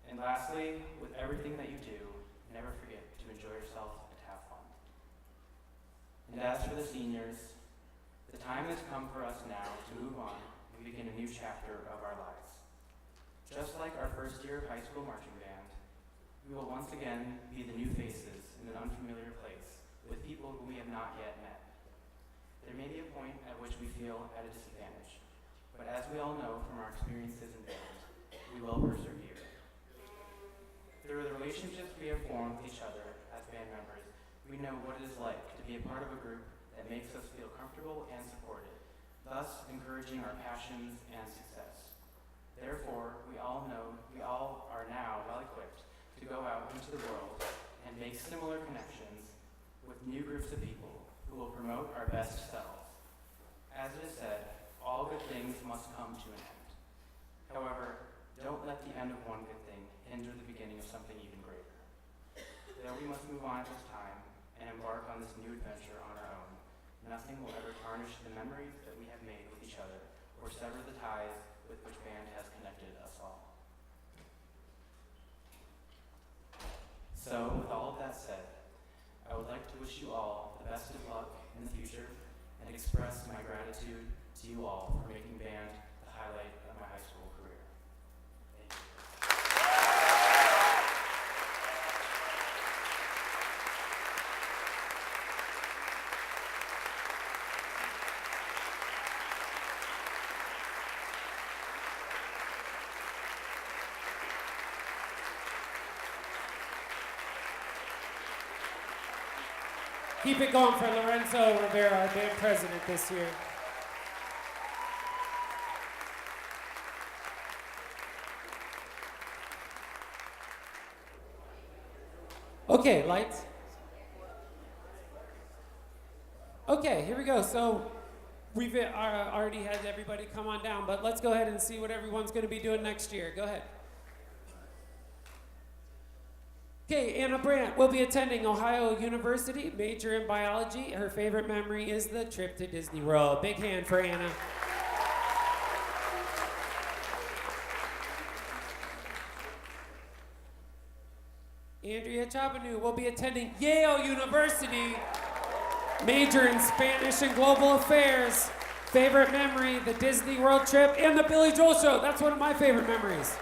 And lastly, with everything that you do, never forget to enjoy yourself and have fun. And as for the seniors, the time has come for us now to move on and begin a new chapter of our lives. Just like our first year of high school marching band, we will once again be the new faces in an unfamiliar place with people who we have not yet met. There may be a point at which we feel at a disadvantage, but as we all know from our experiences in band, we will persevere. Through the relationships we have formed with each other as band members, we know what it is like to be a part of a group that makes us feel comfortable and supported, thus encouraging our passions and success. Therefore, we all are now well equipped to go out into the world and make similar connections with new groups of people who will promote our best selves. As it is said, all good things must come to an end. However, don't let the end of one good thing hinder the beginning of something even greater. Though we must move on at this time and embark on this new adventure on our own, nothing will ever tarnish the memories that we have made with each other or sever the ties with which band has connected us all. So, with all of that said, I would like to wish you all the best of luck in the future and express my gratitude to you all for making band the highlight of my high school career. Keep it going for Lorenzo Rivera, our band president this year. Okay, lights. Okay, here we go. So we've already had everybody come on down, but let's go ahead and see what everyone's going to be doing next year. Go ahead. Okay, Anna Brandt will be attending Ohio University, major in biology. Her favorite memory is the trip to Disney World. Big hand for Anna. Andrea Chabanu will be attending Yale University, major in Spanish and global affairs. Favorite memory, the Disney World trip and the Billy Joel show. That's one of my favorite memories.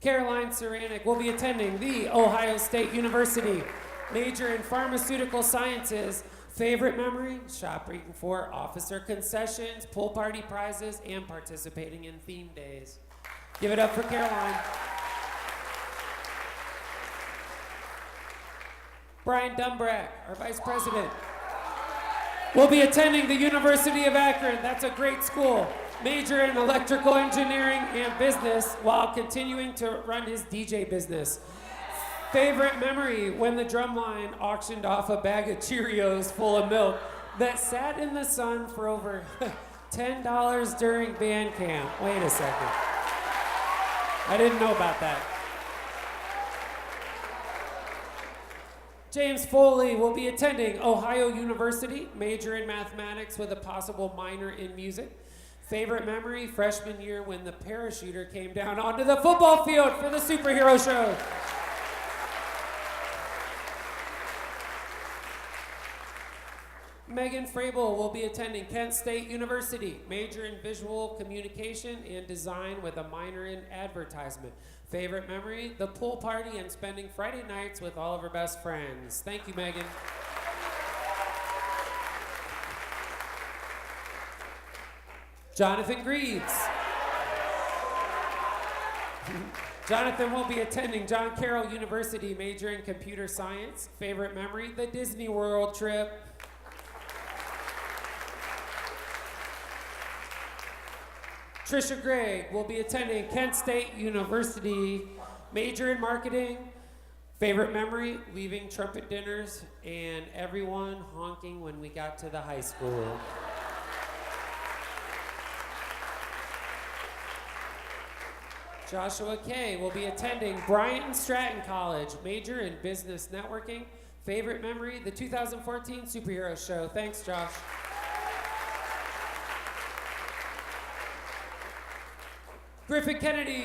Caroline Ceranic will be attending The Ohio State University, major in pharmaceutical sciences. Favorite memory, shopping for officer concessions, pool party prizes, and participating in theme days. Give it up for Caroline. Brian Dumbrack, our vice president, will be attending the University of Akron. That's a great school. Major in electrical engineering and business while continuing to run his DJ business. Favorite memory, when the drumline auctioned off a bag of Cheerios full of milk that sat in the sun for over $10 during band camp. Wait a second. I didn't know about that. James Foley will be attending Ohio University, major in mathematics with a possible minor in music. Favorite memory, freshman year when the parachuter came down onto the football field for the superhero show. Megan Frabel will be attending Kent State University, major in visual communication and design with a minor in advertisement. Favorite memory, the pool party and spending Friday nights with all of her best friends. Thank you, Megan. Jonathan Greaves. Jonathan will be attending John Carroll University, major in computer science. Favorite memory, the Disney World trip. Trisha Gregg will be attending Kent State University, major in marketing. Favorite memory, leaving trumpet dinners and everyone honking when we got to the high school. Joshua Kay will be attending Bryant Stratton College, major in business networking. Favorite memory, the 2014 superhero show. Thanks, Josh. Griffin Kennedy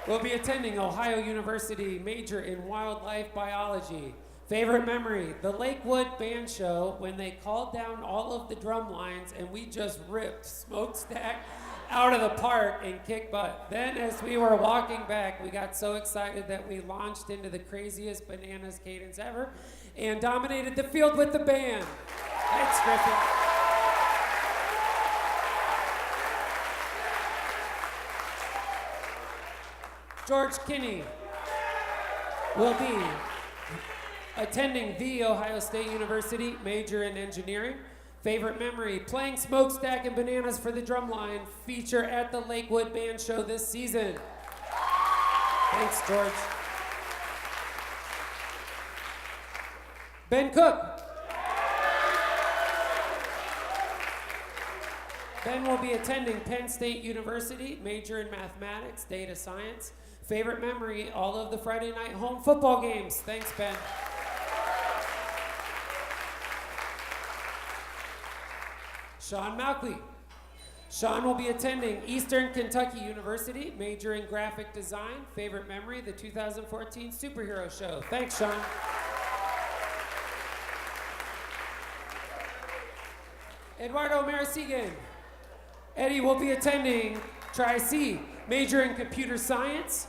will be attending Ohio University, major in wildlife biology. Favorite memory, the Lakewood band show when they called down all of the drum lines and we just ripped Smokestack out of the park and kicked butt. Then as we were walking back, we got so excited that we launched into the craziest bananas cadence ever and dominated the field with the band. Thanks, Griffin. George Kinney will be attending The Ohio State University, major in engineering. Favorite memory, playing Smokestack and Bananas for the Drumline, feature at the Lakewood Band Show this season. Thanks, George. Ben Cook. Ben will be attending Penn State University, major in mathematics, data science. Favorite memory, all of the Friday night home football games. Thanks, Ben. Sean Malkley. Sean will be attending Eastern Kentucky University, major in graphic design. Favorite memory, the 2014 superhero show. Thanks, Sean. Eduardo Marasigan. Eddie will be attending Tri-C, major in computer science.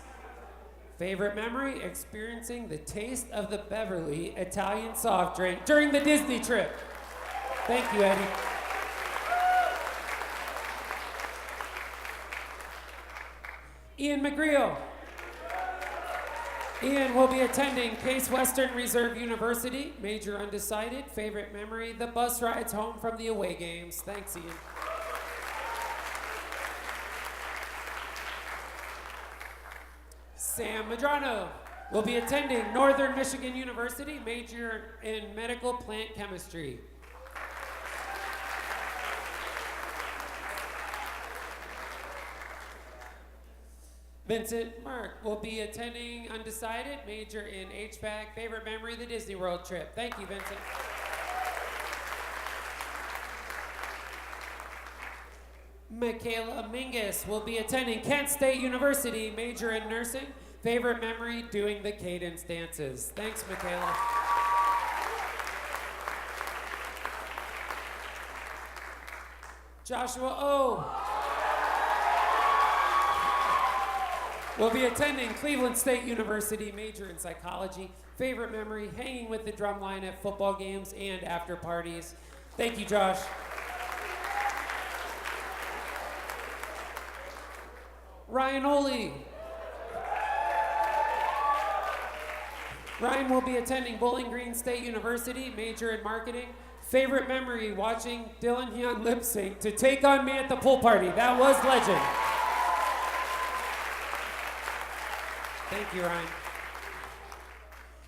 Favorite memory, experiencing the taste of the Beverly Italian soft drink during the Disney trip. Thank you, Eddie. Ian McGreal. Ian will be attending Case Western Reserve University, major undecided, favorite memory, the bus rides home from the away games. Thanks, Ian. Sam Madrano will be attending Northern Michigan University, major in medical plant chemistry. Vincent Mark will be attending undecided, major in HVAC, favorite memory, the Disney World trip. Thank you, Vincent. Michaela Mingus will be attending Kent State University, major in nursing, favorite memory, doing the cadence dances. Thanks, Michaela. Joshua O. will be attending Cleveland State University, major in psychology, favorite memory, hanging with the drumline at football games and after parties. Thank you, Josh. Ryan Oley. Ryan will be attending Bowling Green State University, major in marketing. Favorite memory, watching Dylan Hyun lip sync to Take On Me at the pool party. That was legend. Thank you, Ryan.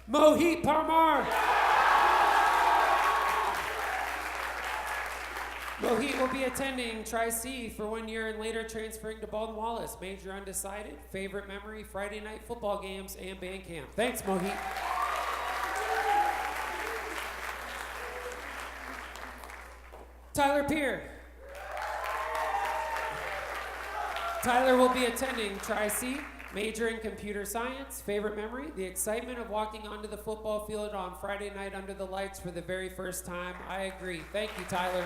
Mohit Parmar. Mohit will be attending Tri-C for 1 year and later transferring to Baldwin Wallace. Major undecided. Favorite memory, Friday night football games and band camp. Thanks, Mohit. Tyler Peer. Tyler will be attending Tri-C, major in computer science. Favorite memory, the excitement of walking onto the football field on Friday night under the lights for the very first time. I agree. Thank you, Tyler.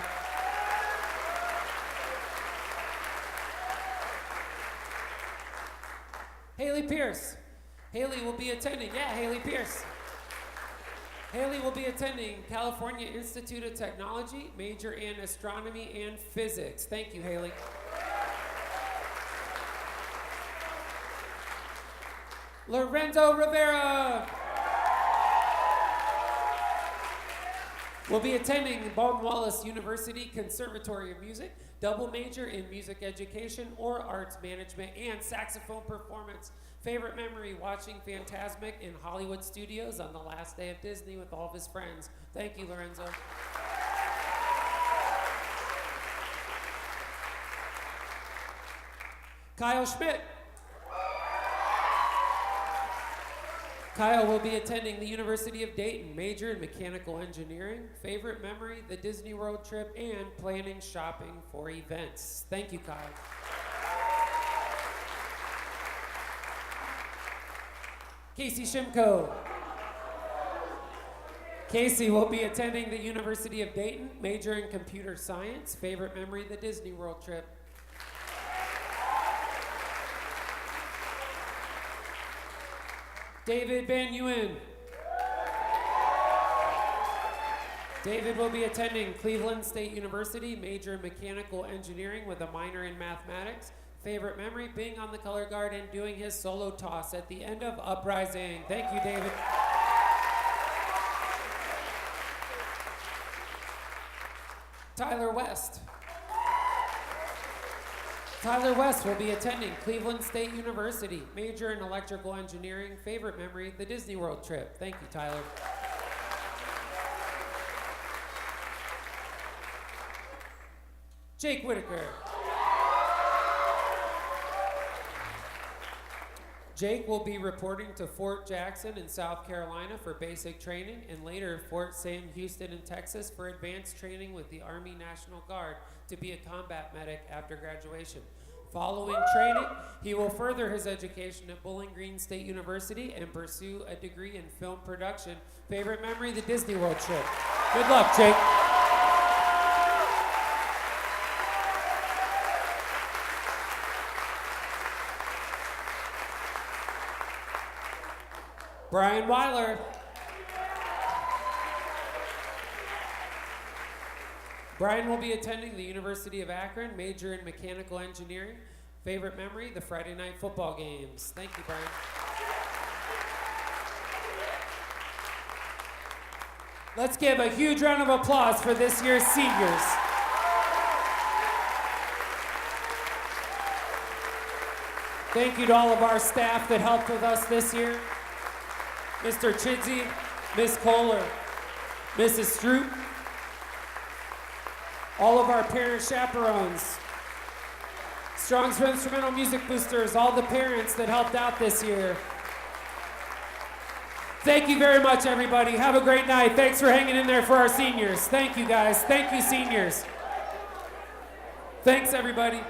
Haley Pierce. Haley will be attending, Haley Pierce. Haley will be attending California Institute of Technology, major in astronomy and physics. Thank you, Haley. Lorenzo Rivera will be attending Baldwin Wallace University Conservatory of Music, double major in music education or arts management and saxophone performance. Favorite memory, watching Fantasmic in Hollywood Studios on the last day of Disney with all of his friends. Thank you, Lorenzo. Kyle Schmidt. Kyle will be attending the University of Dayton, major in mechanical engineering. Favorite memory, the Disney World trip and planning shopping for events. Thank you, Kyle. Casey Shimko. Casey will be attending the University of Dayton, major in computer science. Favorite memory, the Disney World trip. David Van Ewen. David will be attending Cleveland State University, major in mechanical engineering with a minor in mathematics. Favorite memory, being on the color guard and doing his solo toss at the end of Uprising. Thank you, David. Tyler West. Tyler West will be attending Cleveland State University, major in electrical engineering. Favorite memory, the Disney World trip. Thank you, Tyler. Jake Whitaker. Jake will be reporting to Fort Jackson in South Carolina for basic training and later Fort Sam Houston in Texas for advanced training with the Army National Guard to be a combat medic after graduation. Following training, he will further his education at Bowling Green State University and pursue a degree in film production. Favorite memory, the Disney World trip. Good luck, Jake. Brian Weiler. Brian will be attending the University of Akron, major in mechanical engineering. Favorite memory? The Friday night football games. Thank you, Brian. Let's give a huge round of applause for this year's seniors. Thank you to all of our staff that helped with us this year. Mr. Chidsey, Miss Kohler, Mrs. Stroop, all of our parent chaperones, Strongsville Instrumental Music Boosters, all the parents that helped out this year. Thank you very much, everybody. Have a great night. Thanks for hanging in there for our seniors. Thank you, guys. Thank you, seniors. Thanks, everybody.